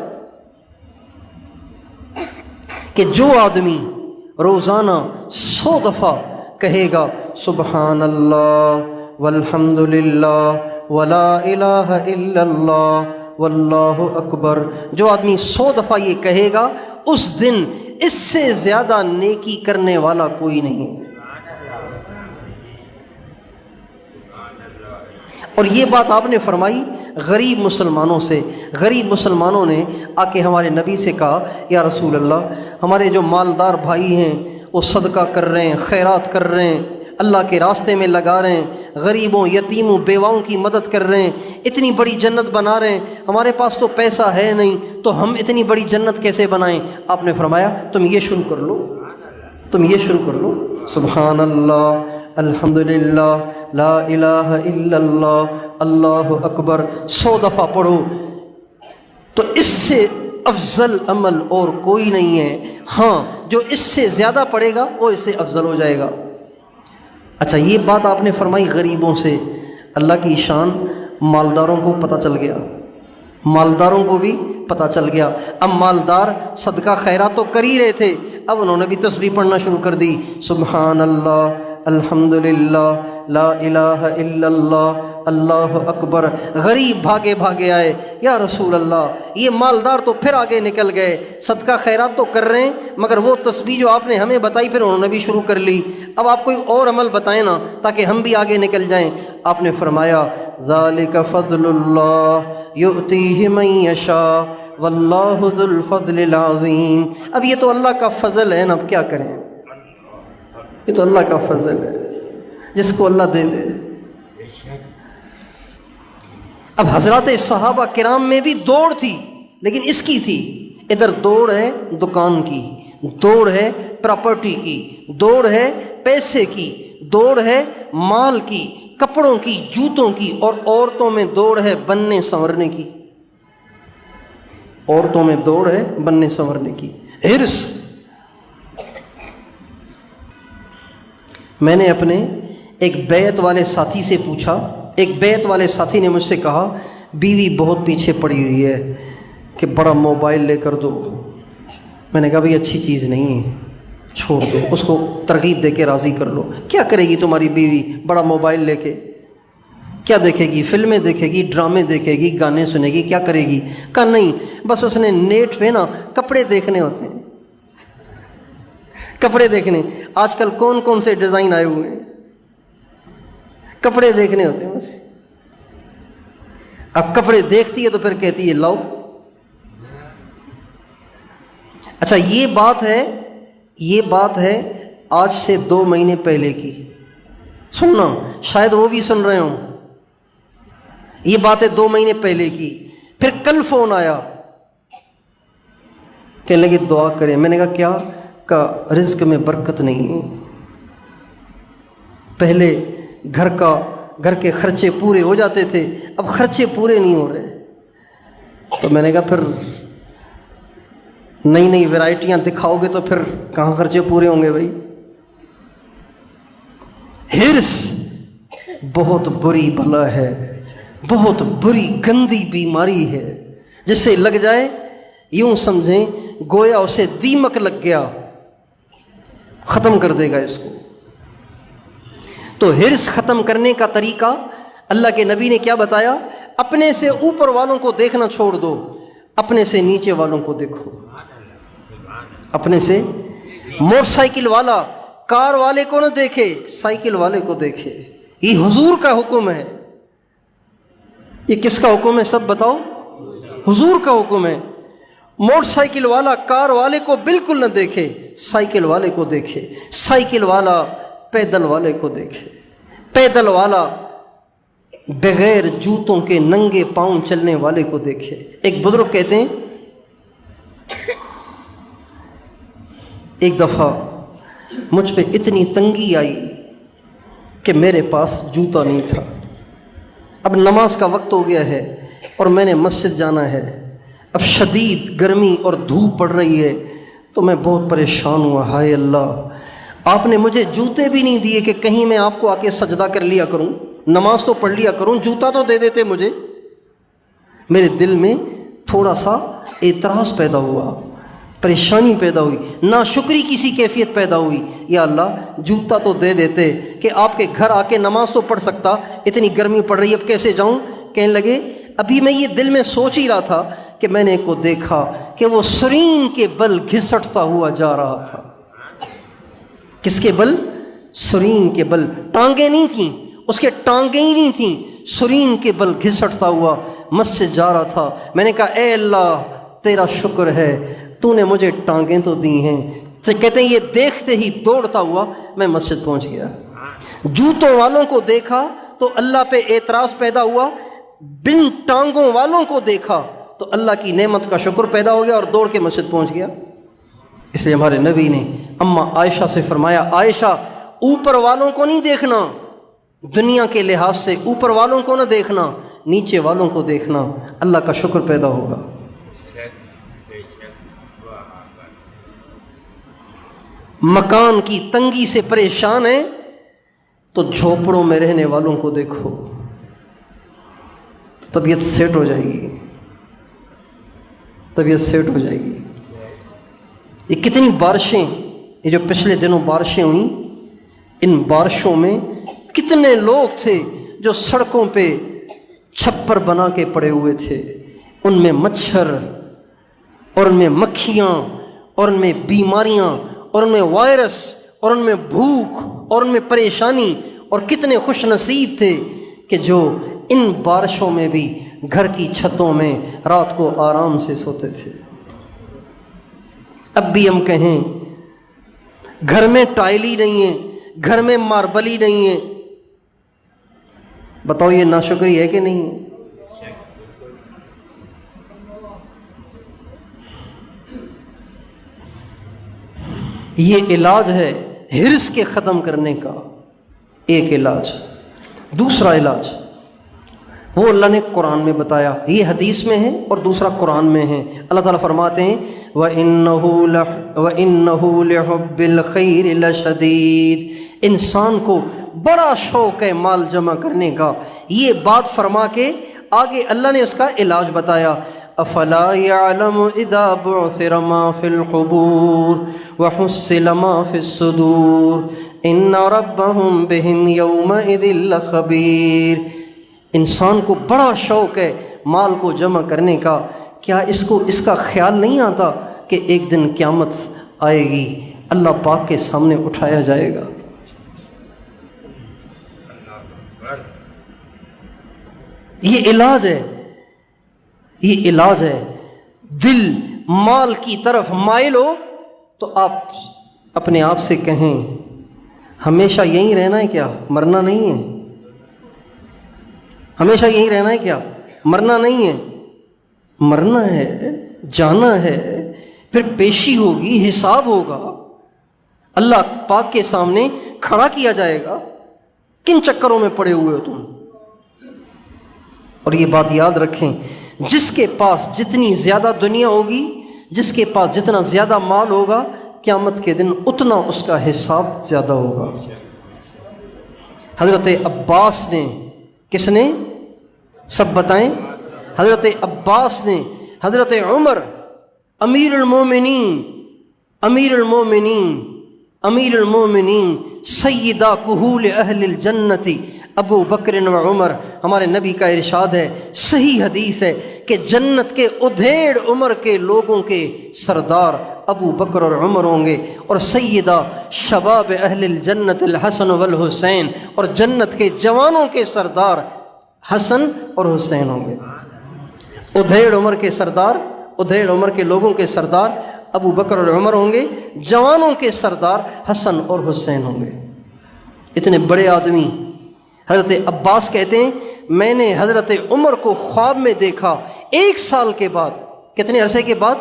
کہ جو آدمی روزانہ 100 دفعہ کہے گا سبحان اللہ والحمد للہ ولا الہ الا اللہ واللہ اکبر، جو آدمی 100 دفعہ یہ کہے گا، اس دن اس سے زیادہ نیکی کرنے والا کوئی نہیں۔ اور یہ بات آپ نے فرمائی غریب مسلمانوں سے۔ غریب مسلمانوں نے آ کے ہمارے نبی سے کہا یا رسول اللہ، ہمارے جو مالدار بھائی ہیں وہ صدقہ کر رہے ہیں، خیرات کر رہے ہیں، اللہ کے راستے میں لگا رہے ہیں، غریبوں یتیموں بیواؤں کی مدد کر رہے ہیں، اتنی بڑی جنت بنا رہے ہیں، ہمارے پاس تو پیسہ ہے نہیں، تو ہم اتنی بڑی جنت کیسے بنائیں؟ آپ نے فرمایا تم یہ شروع کر لو، تم یہ شروع کر لو، سبحان اللہ الحمدللہ لا الہ الا اللہ اللہ اکبر 100 دفعہ پڑھو، تو اس سے افضل عمل اور کوئی نہیں ہے۔ ہاں جو اس سے زیادہ پڑھے گا وہ اس سے افضل ہو جائے گا۔ اچھا یہ بات آپ نے فرمائی غریبوں سے، اللہ کی شان مالداروں کو پتہ چل گیا، مالداروں کو بھی پتہ چل گیا۔ اب مالدار صدقہ خیرات تو کر ہی رہے تھے، اب انہوں نے بھی تسبیح پڑھنا شروع کر دی، سبحان اللہ الحمدللہ لا الہ الا اللہ اللہ اکبر۔ غریب بھاگے بھاگے آئے، یا رسول اللہ یہ مالدار تو پھر آگے نکل گئے، صدقہ خیرات تو کر رہے ہیں مگر وہ تسبیح جو آپ نے ہمیں بتائی پھر انہوں نے بھی شروع کر لی، اب آپ کوئی اور عمل بتائیں نا تاکہ ہم بھی آگے نکل جائیں۔ آپ نے فرمایا ذالک فضل اللہ یؤتیہ من یشاء واللہ ذو الفضل العظیم۔ اب یہ تو اللہ کا فضل ہے نا، اب کیا کریں، یہ تو اللہ کا فضل ہے، جس کو اللہ دے دے۔ اب حضرات صحابہ کرام میں بھی دوڑ تھی، لیکن اس کی تھی، ادھر دوڑ ہے دکان کی، دوڑ ہے پراپرٹی کی، دوڑ ہے پیسے کی، دوڑ ہے مال کی، کپڑوں کی، جوتوں کی، اور عورتوں میں دوڑ ہے بننے سنورنے کی، عورتوں میں دوڑ ہے بننے سنورنے کی، ہرس۔ میں نے اپنے ایک بیعت والے ساتھی سے پوچھا، ایک بیعت والے ساتھی نے مجھ سے کہا بیوی بہت پیچھے پڑی ہوئی ہے کہ بڑا موبائل لے کر دو۔ میں نے کہا بھئی اچھی چیز نہیں ہے، چھوڑ دو، اس کو ترغیب دے کے راضی کر لو۔ کیا کرے گی تمہاری بیوی بڑا موبائل لے کے؟ کیا دیکھے گی؟ فلمیں دیکھے گی، ڈرامے دیکھے گی، گانے سنے گی، کیا کرے گی؟ کہا نہیں، بس اس نے نیٹ پہ نا کپڑے دیکھنے ہوتے ہیں، کپڑے دیکھنے۔ آج کل کون کون سے ڈیزائن آئے ہوئے ہیں، کپڑے دیکھنے ہوتے ہیں بس۔ اب کپڑے دیکھتی ہے تو پھر کہتی ہے لاؤ۔ اچھا یہ بات ہے آج سے 2 مہینے پہلے کی، سننا شاید وہ بھی سن رہے ہوں، یہ بات ہے 2 مہینے پہلے کی۔ پھر کل فون آیا، کہنے لگے دعا کریں۔ میں نے کہا کیا؟ کا رزق میں برکت نہیں ہے، پہلے گھر کے خرچے پورے ہو جاتے تھے، اب خرچے پورے نہیں ہو رہے۔ تو میں نے کہا پھر نئی نئی ورائٹیاں دکھاؤ گے تو پھر کہاں خرچے پورے ہوں گے بھائی؟ ہرس بہت بری بلا ہے، بہت بری گندی بیماری ہے، جس سے لگ جائے یوں سمجھیں گویا اسے دیمک لگ گیا، ختم کر دے گا اس کو۔ تو ہرس ختم کرنے کا طریقہ اللہ کے نبی نے کیا بتایا؟ اپنے سے اوپر والوں کو دیکھنا چھوڑ دو، اپنے سے نیچے والوں کو دیکھو۔ اپنے سے موٹر سائیکل والا کار والے کو نہ دیکھے، سائیکل والے کو دیکھے۔ یہ حضور کا حکم ہے۔ یہ کس کا حکم ہے سب بتاؤ؟ حضور کا حکم ہے۔ موٹر سائیکل والا کار والے کو بالکل نہ دیکھے، سائیکل والے کو دیکھے۔ سائیکل والا پیدل والے کو دیکھے، پیدل والا بغیر جوتوں کے ننگے پاؤں چلنے والے کو دیکھے۔ ایک بزرگ کہتے ہیں ایک دفعہ مجھ پہ اتنی تنگی آئی کہ میرے پاس جوتا نہیں تھا، اب نماز کا وقت ہو گیا ہے اور میں نے مسجد جانا ہے، اب شدید گرمی اور دھوپ پڑ رہی ہے، تو میں بہت پریشان ہوا۔ ہائے اللہ، آپ نے مجھے جوتے بھی نہیں دیے کہ کہیں میں آپ کو آ کے سجدہ کر لیا کروں، نماز تو پڑھ لیا کروں، جوتا تو دے دیتے مجھے۔ میرے دل میں تھوڑا سا اعتراض پیدا ہوا، پریشانی پیدا ہوئی، ناشکری کی سی کیفیت پیدا ہوئی۔ یا اللہ، جوتا تو دے دیتے کہ آپ کے گھر آ کے نماز تو پڑھ سکتا، اتنی گرمی پڑ رہی ہے اب کیسے جاؤں؟ کہنے لگے ابھی میں یہ دل میں سوچ ہی رہا تھا کہ میں نے ایک کو دیکھا کہ وہ سرین کے بل گھسٹتا ہوا جا رہا تھا۔ کس کے بل؟ سرین کے بل، ٹانگیں نہیں تھیں اس کے، ٹانگیں ہی نہیں تھیں، سرین کے بل گھسٹتا ہوا مسجد جا رہا تھا۔ میں نے کہا اے اللہ تیرا شکر ہے، تو نے مجھے ٹانگیں تو دی ہیں۔ کہتے ہیں یہ دیکھتے ہی دوڑتا ہوا میں مسجد پہنچ گیا۔ جوتوں والوں کو دیکھا تو اللہ پہ اعتراض پیدا ہوا، بن ٹانگوں والوں کو دیکھا تو اللہ کی نعمت کا شکر پیدا ہو گیا اور دوڑ کے مسجد پہنچ گیا۔ اس لیے ہمارے نبی نے اماں عائشہ سے فرمایا، عائشہ اوپر والوں کو نہیں دیکھنا، دنیا کے لحاظ سے اوپر والوں کو نہ دیکھنا، نیچے والوں کو دیکھنا، اللہ کا شکر پیدا ہوگا۔ مکان کی تنگی سے پریشان ہیں تو جھوپڑوں میں رہنے والوں کو دیکھو، طبیعت سیٹ ہو جائے گی، طبیعت سیٹ ہو جائے گی۔ یہ کتنی بارشیں، یہ جو پچھلے دنوں بارشیں ہوئیں، ان بارشوں میں کتنے لوگ تھے جو سڑکوں پہ چھپر بنا کے پڑے ہوئے تھے، ان میں مچھر اور ان میں مکھیاں اور ان میں بیماریاں اور ان میں وائرس اور ان میں بھوک اور ان میں پریشانی، اور کتنے خوش نصیب تھے کہ جو ان بارشوں میں بھی گھر کی چھتوں میں رات کو آرام سے سوتے تھے۔ اب بھی ہم کہیں گھر میں ٹائل ہی نہیں ہے، گھر میں ماربل ہی نہیں ہے، بتاؤ یہ ناشکری ہے کہ نہیں ہے؟ یہ علاج ہے ہرس کے ختم کرنے کا، ایک علاج۔ دوسرا علاج وہ اللہ نے قرآن میں بتایا، یہ حدیث میں ہے اور دوسرا قرآن میں ہے۔ اللہ تعالیٰ فرماتے ہیں وَإِنَّهُ لِحُبِّ الْخَيْرِ لَشَدِيدٌ، انسان کو بڑا شوق ہے مال جمع کرنے کا۔ یہ بات فرما کے آگے اللہ نے اس کا علاج بتایا، افلا يعلم اذا بعثر ما في القبور وحصل ما في الصدور ان ربهم بهم يومئذ لخبير۔ انسان کو بڑا شوق ہے مال کو جمع کرنے کا، کیا اس کو اس کا خیال نہیں آتا کہ ایک دن قیامت آئے گی، اللہ پاک کے سامنے اٹھایا جائے گا۔ یہ علاج ہے، یہ علاج ہے۔ دل مال کی طرف مائل ہو تو آپ اپنے آپ سے کہیں ہمیشہ یہیں رہنا ہے کیا؟ مرنا نہیں ہے۔ ہمیشہ یہیں رہنا ہے کیا؟ مرنا نہیں ہے، مرنا ہے، جانا ہے، پھر پیشی ہوگی، حساب ہوگا، اللہ پاک کے سامنے کھڑا کیا جائے گا۔ کن چکروں میں پڑے ہوئے ہو تم؟ اور یہ بات یاد رکھیں، جس کے پاس جتنی زیادہ دنیا ہوگی، جس کے پاس جتنا زیادہ مال ہوگا، قیامت کے دن اتنا اس کا حساب زیادہ ہوگا۔ حضرت عباس نے، کس نے؟ سب بتائیں۔ حضرت عباس نے حضرت عمر امیر المومنین سیدہ کہول اہل الجنتی ابو بکر و عمر، ہمارے نبی کا ارشاد ہے، صحیح حدیث ہے کہ جنت کے ادھیڑ عمر کے لوگوں کے سردار ابو بکر اور عمر ہوں گے، اور سیدہ شباب اہل الجنت الحسن والحسین، اور جنت کے جوانوں کے سردار حسن اور حسین ہوں گے۔ ادھیڑ عمر کے سردار، ادھیڑ عمر کے لوگوں کے سردار ابو بکر اور عمر ہوں گے، جوانوں کے سردار حسن اور حسین ہوں گے۔ اتنے بڑے آدمی، حضرت عباس کہتے ہیں میں نے حضرت عمر کو خواب میں دیکھا 1 سال کے بعد۔ کتنے عرصے کے بعد؟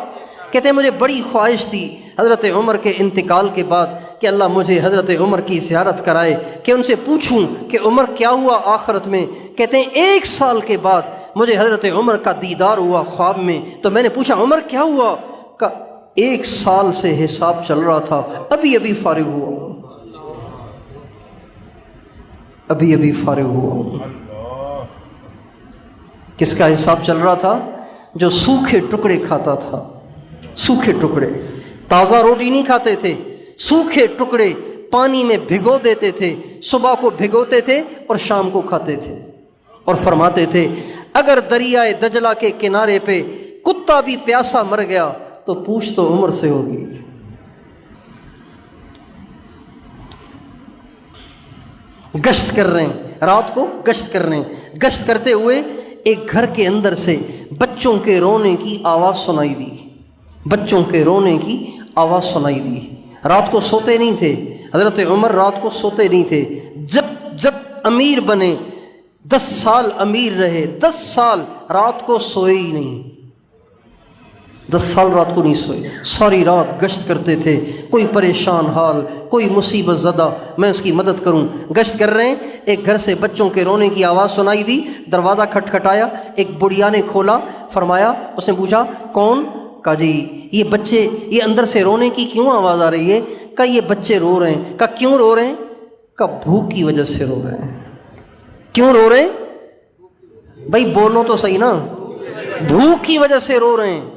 کہتے ہیں مجھے بڑی خواہش تھی حضرت عمر کے انتقال کے بعد کہ اللہ مجھے حضرت عمر کی زیارت کرائے، کہ ان سے پوچھوں کہ عمر کیا ہوا آخرت میں۔ کہتے ہیں 1 سال کے بعد مجھے حضرت عمر کا دیدار ہوا خواب میں، تو میں نے پوچھا عمر کیا ہوا؟ کہ 1 سال سے حساب چل رہا تھا، ابھی فارغ ہوا ہوں، ابھی فارغ ہوا ہوں۔ کس کا حساب چل رہا تھا؟ جو سوکھے ٹکڑے کھاتا تھا، سوکھے ٹکڑے، تازہ روٹی نہیں کھاتے تھے، سوکھے ٹکڑے پانی میں بھگو دیتے تھے، صبح کو بھگوتے تھے اور شام کو کھاتے تھے، اور فرماتے تھے اگر دریائے دجلہ کے کنارے پہ کتا بھی پیاسا مر گیا تو پوچھ تو عمر سے ہوگی۔ گشت کر رہے ہیں، رات کو گشت کر رہے ہیں، گشت کرتے ہوئے ایک گھر کے اندر سے بچوں کے رونے کی آواز سنائی دی، بچوں کے رونے کی آواز سنائی دی۔ رات کو سوتے نہیں تھے حضرت عمر، رات کو سوتے نہیں تھے۔ جب امیر بنے، 10 سال امیر رہے، 10 سال رات کو سوئے ہی نہیں، 10 سال رات کو نہیں سوئے، ساری رات گشت کرتے تھے۔ کوئی پریشان حال، کوئی مصیبت زدہ، میں اس کی مدد کروں۔ گشت کر رہے ہیں، ایک گھر سے بچوں کے رونے کی آواز سنائی دی، دروازہ کھٹکھٹایا، ایک بڑھیا نے کھولا، فرمایا، اس نے پوچھا کون؟ کہا جی یہ بچے، یہ اندر سے رونے کی کیوں آواز آ رہی ہے؟ کہا یہ بچے رو رہے ہیں۔ کہا کیوں رو رہے ہیں؟ کہا بھوک کی وجہ سے رو رہے ہیں۔ کیوں رو رہے ہیں بھائی؟ بولو تو صحیح نا، بھوک کی وجہ سے رو رہے ہیں۔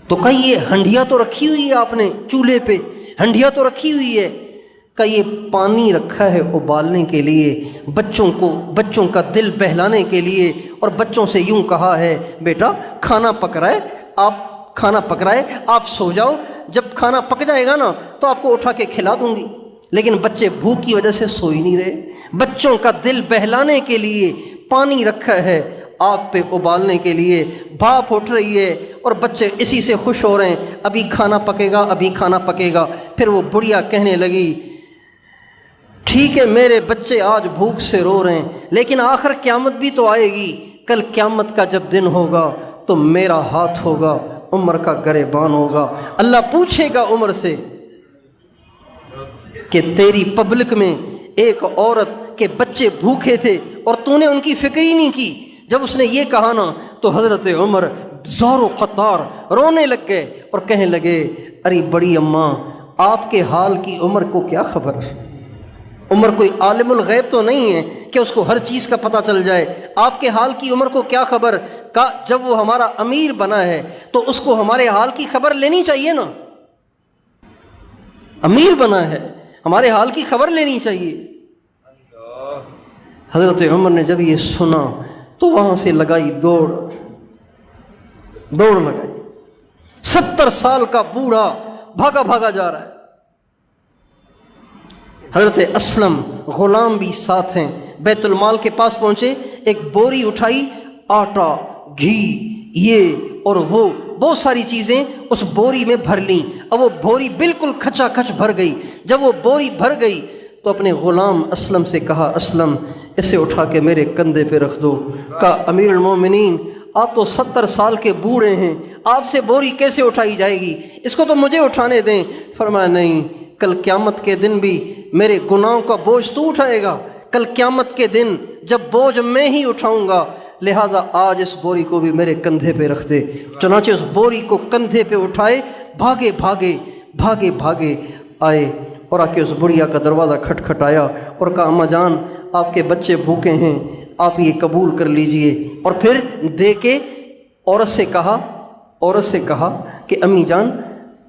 تو کہا یہ ہنڈیا تو رکھی ہوئی ہے آپ نے چولہے پہ، ہنڈیا تو رکھی ہوئی ہے۔ کہا یہ پانی رکھا ہے ابالنے کے لیے، بچوں کا دل بہلانے کے لیے، اور بچوں سے یوں کہا ہے بیٹا کھانا پک رہا ہے، آپ سو جاؤ، جب کھانا پک جائے گا نا تو آپ کو اٹھا کے کھلا دوں گی۔ لیکن بچے بھوک کی وجہ سے سو ہی نہیں رہے۔ بچوں کا دل بہلانے کے لیے پانی رکھا ہے، آگ پہ ابالنے کے لیے بھاپ اٹھ رہی ہے، اور بچے اسی سے خوش ہو رہے ہیں، ابھی کھانا پکے گا، ابھی کھانا پکے گا۔ پھر وہ بڑھیا کہنے لگی ٹھیک ہے میرے بچے آج بھوک سے رو رہے ہیں، لیکن آخر قیامت بھی تو آئے گی، کل قیامت کا جب دن ہوگا تو میرا ہاتھ ہوگا، عمر کا گریبان ہوگا۔ اللہ پوچھے گا عمر سے کہ تیری پبلک میں ایک عورت کے بچے بھوکے تھے اور تو نے ان کی فکر ہی نہیں کی۔ جب اس نے یہ کہا نا تو حضرت عمر زار و قطار رونے لگ گئے اور کہنے لگے ارے بڑی اماں، آپ کے حال کی عمر کو کیا خبر؟ عمر کوئی عالم الغیب تو نہیں ہے کہ اس کو ہر چیز کا پتہ چل جائے۔ آپ کے حال کی عمر کو کیا خبر؟ جب وہ ہمارا امیر بنا ہے تو اس کو ہمارے حال کی خبر لینی چاہیے نا، امیر بنا ہے ہمارے حال کی خبر لینی چاہیے۔ حضرت عمر نے جب یہ سنا تو وہاں سے لگائی دوڑ لگائی۔ 70 سال کا بوڑھا بھاگا بھاگا جا رہا ہے۔ حضرت اسلم غلام بھی ساتھ ہیں، بیت المال کے پاس پہنچے، ایک بوری اٹھائی، آٹا، گھی، یہ اور وہ بہت ساری چیزیں اس بوری میں بھر لیں۔ اب وہ بوری بالکل کھچا کھچ بھر گئی۔ جب وہ بوری بھر گئی تو اپنے غلام اسلم سے کہا اسلم اسے اٹھا کے میرے کندھے پہ رکھ دو۔ کہا امیر المومنین آپ تو 70 سال کے بوڑھے ہیں، آپ سے بوری کیسے اٹھائی جائے گی؟ اس کو تو مجھے اٹھانے دیں۔ فرمایا نہیں، کل قیامت کے دن بھی میرے گناہوں کا بوجھ تو اٹھائے گا، کل قیامت کے دن جب بوجھ میں ہی اٹھاؤں گا، لہٰذا آج اس بوری کو بھی میرے کندھے پہ رکھ دے۔ چنانچہ اس بوری کو کندھے پہ اٹھائے، بھاگے بھاگے بھاگے بھاگے آئے اور آ کے اس بڑھیا کا دروازہ کھٹکھٹایا اور کہا اماں جان آپ کے بچے بھوکے ہیں، آپ یہ قبول کر لیجئے۔ اور پھر دے کے عورت سے کہا کہ امی جان،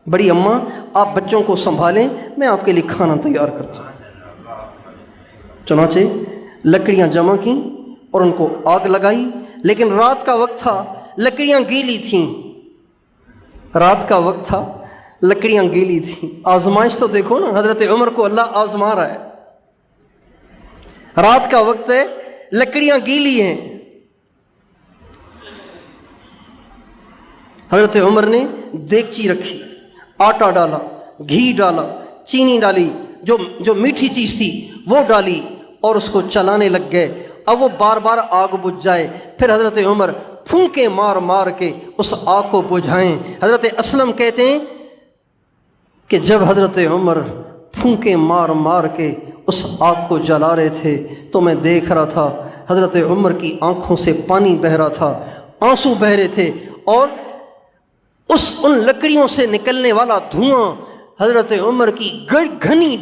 بڑی اماں آپ بچوں کو سنبھالیں، میں آپ کے لیے کھانا تیار کرتا ہوں۔ چنانچہ لکڑیاں جمع کیں اور ان کو آگ لگائی، لیکن رات کا وقت تھا، لکڑیاں گیلی تھیں، رات کا وقت تھا، لکڑیاں گیلی تھیں۔ آزمائش تو دیکھو نا، حضرت عمر کو اللہ آزما رہا ہے، رات کا وقت ہے، لکڑیاں گیلی ہیں۔ حضرت عمر نے دیگچی رکھی، آٹا ڈالا، گھی ڈالا، چینی ڈالی، جو میٹھی چیز تھی وہ ڈالی اور اس کو چلانے لگ گئے۔ اب وہ بار بار آگ بجھ جائے، پھر حضرت عمر پھونکے مار مار کے اس آگ کو بجھائیں۔ حضرت اسلم کہتے ہیں کہ جب حضرت عمر پھونکے مار مار کے اس آگ کو جلا رہے تھے تو میں دیکھ رہا تھا حضرت عمر کی آنکھوں سے پانی بہہ رہا تھا، آنسو بہہ رہے تھے، اور ان لکڑیوں سے نکلنے والا دھواں حضرت عمر کی گھنی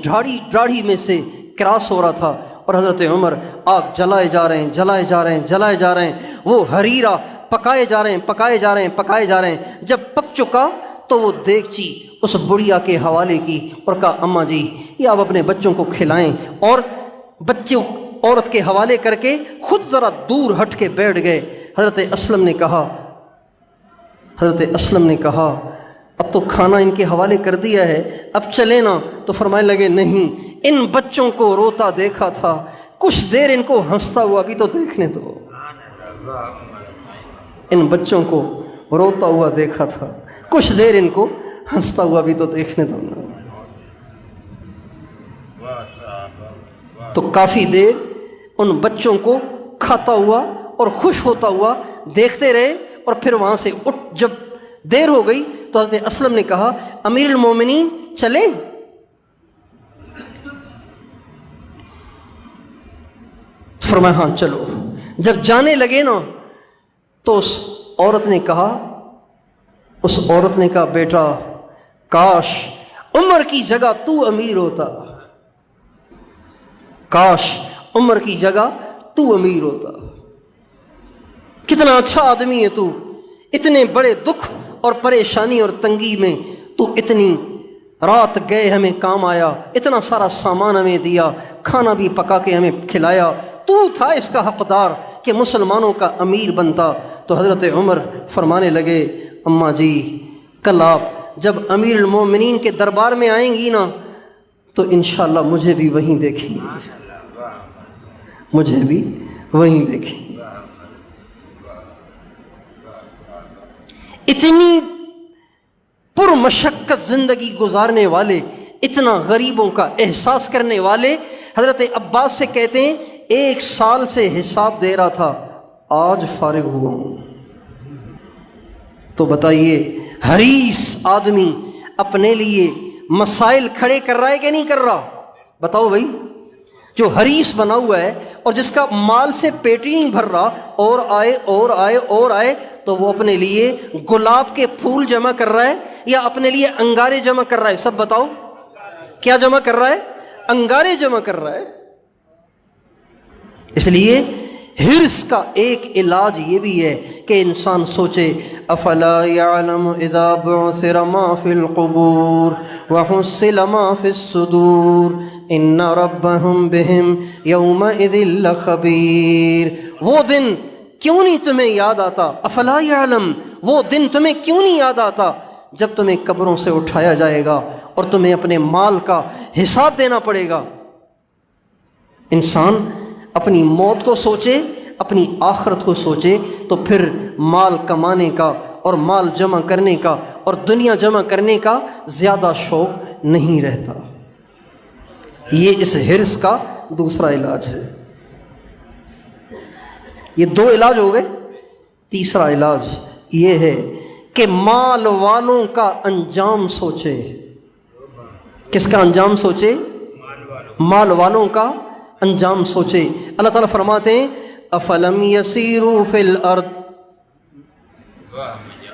داڑھی میں سے کراس ہو رہا تھا، اور حضرت عمر آگ جلائے جا رہے ہیں، جلائے جا رہے ہیں، جلائے جا رہے ہیں، وہ حریرہ پکائے جا رہے ہیں، پکائے جا رہے ہیں، پکائے جا رہے ہیں۔ جب پک چکا تو وہ دیگچی اس بڑھیا کے حوالے کی اور کہا اماں جی یہ آپ اپنے بچوں کو کھلائیں، اور بچے عورت کے حوالے کر کے خود ذرا دور ہٹ کے بیٹھ گئے۔ حضرت اسلم نے کہا اب تو کھانا ان کے حوالے کر دیا ہے، اب چلے نا؟ تو فرمانے لگے نہیں، ان بچوں کو روتا دیکھا تھا، کچھ دیر ان کو ہنستا ہوا بھی تو دیکھنے دو، ان بچوں کو روتا ہوا دیکھا تھا، کچھ دیر ان کو ہنستا ہوا بھی تو دیکھنے دو نا۔ تو کافی دیر ان بچوں کو کھاتا ہوا اور خوش ہوتا ہوا دیکھتے رہے، اور پھر وہاں سے جب دیر ہو گئی تو حضرت اسلم نے کہا امیر المومنین چلیں؟ فرمایا ہاں چلو۔ جب جانے لگے نا تو اس عورت نے کہا بیٹا کاش عمر کی جگہ تو امیر ہوتا، کاش عمر کی جگہ تو امیر ہوتا، کتنا اچھا آدمی ہے تو، اتنے بڑے دکھ اور پریشانی اور تنگی میں تو اتنی رات گئے ہمیں کام آیا، اتنا سارا سامان ہمیں دیا، کھانا بھی پکا کے ہمیں کھلایا، تو تھا اس کا حقدار کہ مسلمانوں کا امیر بنتا۔ تو حضرت عمر فرمانے لگے اماں جی کل آپ جب امیر المومنین کے دربار میں آئیں گی نا تو انشاءاللہ مجھے بھی وہیں دیکھیں گی، مجھے بھی وہیں دیکھیں گی۔ اتنی پرمشقت زندگی گزارنے والے، اتنا غریبوں کا احساس کرنے والے، حضرت عباس سے کہتے ہیں 1 سال سے حساب دے رہا تھا، آج فارغ ہوا ہوں۔ تو بتائیے حریص آدمی اپنے لیے مسائل کھڑے کر رہا ہے کہ نہیں کر رہا؟ بتاؤ بھائی، جو حریص بنا ہوا ہے اور جس کا مال سے پیٹ ہی نہیں بھر رہا، اور آئے اور آئے اور آئے، تو وہ اپنے لیے گلاب کے پھول جمع کر رہا ہے یا اپنے لیے انگارے جمع کر رہا ہے؟ سب بتاؤ، کیا جمع کر رہا ہے؟ انگارے جمع کر رہا ہے۔ اس لیے حرص کا ایک علاج یہ بھی ہے کہ انسان سوچے افلا يعلم اذا بعثر ما في القبور وحصل ما في الصدور ان ربهم بهم يومئذ لخبير۔ وہ دن کیوں نہیں تمہیں یاد آتا؟ افلا يعلم، وہ دن تمہیں کیوں نہیں یاد آتا جب تمہیں قبروں سے اٹھایا جائے گا اور تمہیں اپنے مال کا حساب دینا پڑے گا۔ انسان اپنی موت کو سوچے، اپنی آخرت کو سوچے، تو پھر مال کمانے کا اور مال جمع کرنے کا اور دنیا جمع کرنے کا زیادہ شوق نہیں رہتا۔ یہ اس حرص کا دوسرا علاج ہے۔ یہ 2 علاج ہو گئے۔ تیسرا علاج یہ ہے کہ مال والوں کا انجام سوچے۔ کس کا انجام سوچے؟ مال والوں کا انجام سوچے۔ اللہ تعالیٰ فرماتے ہیں افلم یسیروا فی الارض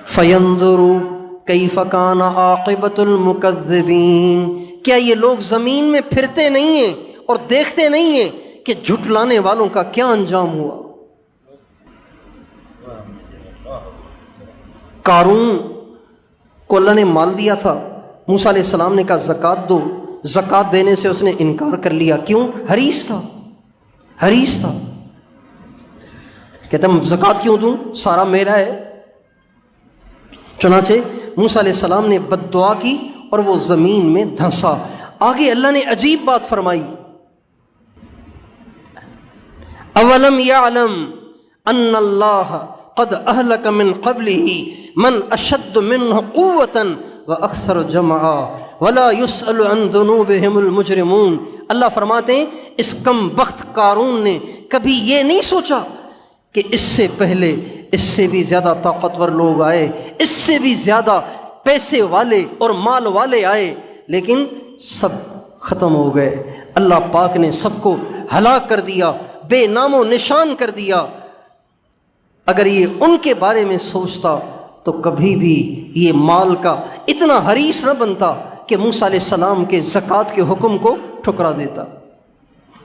فینظروا کیف کان عاقبۃ المکذبین، کیا یہ لوگ زمین میں پھرتے نہیں ہیں اور دیکھتے نہیں ہیں کہ جھٹلانے والوں کا کیا انجام ہوا؟ قارون کو اللہ نے مال دیا تھا، موسیٰ علیہ السلام نے کہا زکوٰۃ دو، زکوٰۃ دینے سے اس نے انکار کر لیا۔ کیوں؟ حریص تھا، حریص تھا، کہتا میں زکوٰۃ کیوں دوں، سارا میرا ہے۔ چنانچہ موسیٰ علیہ السلام نے بد دعا کی اور وہ زمین میں دھنسا۔ آگے اللہ نے عجیب بات فرمائی، اولم یعلم ان اللہ قد اہلک من قبلہ من اشد منہ قوۃ واکثر جمعا ولا يسأل عن ذنوبهم المجرمون۔ اللہ فرماتے ہیں اس کم بخت قارون نے کبھی یہ نہیں سوچا کہ اس سے پہلے اس سے بھی زیادہ طاقتور لوگ آئے، اس سے بھی زیادہ پیسے والے اور مال والے آئے، لیکن سب ختم ہو گئے۔ اللہ پاک نے سب کو ہلاک کر دیا، بے نام و نشان کر دیا۔ اگر یہ ان کے بارے میں سوچتا تو کبھی بھی یہ مال کا اتنا حریص نہ بنتا کہ موسیٰ علیہ السلام کے زکوٰۃ کے حکم کو ٹھکرا دیتا۔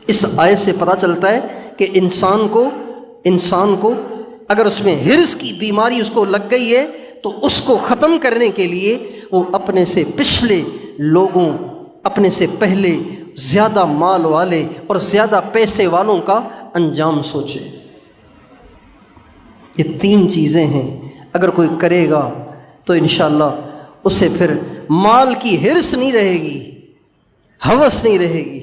اس آیت سے پتہ چلتا ہے کہ انسان کو اگر اس میں حرص کی بیماری اس کو لگ گئی ہے تو اس کو ختم کرنے کے لیے وہ اپنے سے پچھلے لوگوں، اپنے سے پہلے زیادہ مال والے اور زیادہ پیسے والوں کا انجام سوچے۔ یہ تین چیزیں ہیں، اگر کوئی کرے گا تو انشاءاللہ اسے پھر مال کی حرص نہیں رہے گی، ہوس نہیں رہے گی۔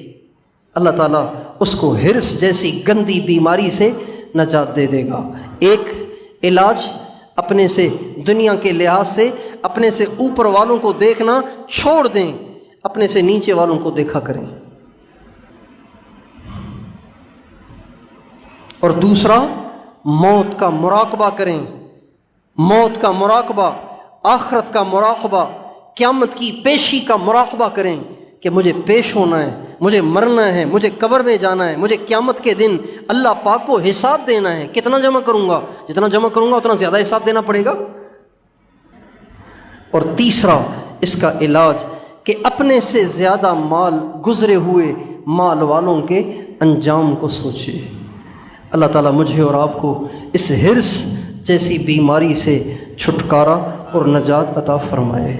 اللہ تعالیٰ اس کو حرص جیسی گندی بیماری سے نجات دے دے گا۔ ایک علاج اپنے سے دنیا کے لحاظ سے اپنے سے اوپر والوں کو دیکھنا چھوڑ دیں، اپنے سے نیچے والوں کو دیکھا کریں۔ اور دوسرا، موت کا مراقبہ کریں، موت کا مراقبہ، آخرت کا مراقبہ، قیامت کی پیشی کا مراقبہ کریں کہ مجھے پیش ہونا ہے، مجھے مرنا ہے، مجھے قبر میں جانا ہے، مجھے قیامت کے دن اللہ پاک کو حساب دینا ہے۔ کتنا جمع کروں گا؟ جتنا جمع کروں گا اتنا زیادہ حساب دینا پڑے گا۔ اور تیسرا اس کا علاج کہ اپنے سے زیادہ مال گزرے ہوئے مال والوں کے انجام کو سوچے۔ اللہ تعالیٰ مجھے اور آپ کو اس حرص جیسی بیماری سے چھٹکارا اور نجات عطا فرمائے۔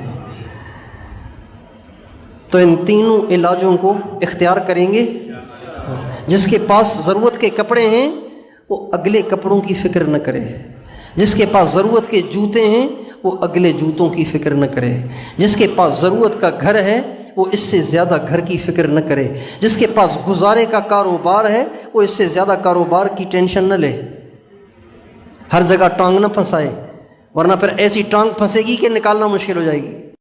تو ان تینوں علاجوں کو اختیار کریں گے۔ جس کے پاس ضرورت کے کپڑے ہیں وہ اگلے کپڑوں کی فکر نہ کرے، جس کے پاس ضرورت کے جوتے ہیں وہ اگلے جوتوں کی فکر نہ کرے، جس کے پاس ضرورت کا گھر ہے وہ اس سے زیادہ گھر کی فکر نہ کرے، جس کے پاس گزارے کا کاروبار ہے وہ اس سے زیادہ کاروبار کی ٹینشن نہ لے، ہر جگہ ٹانگ نہ پھنسائے، ورنہ پھر ایسی ٹانگ پھنسے گی کہ نکالنا مشکل ہو جائے گی۔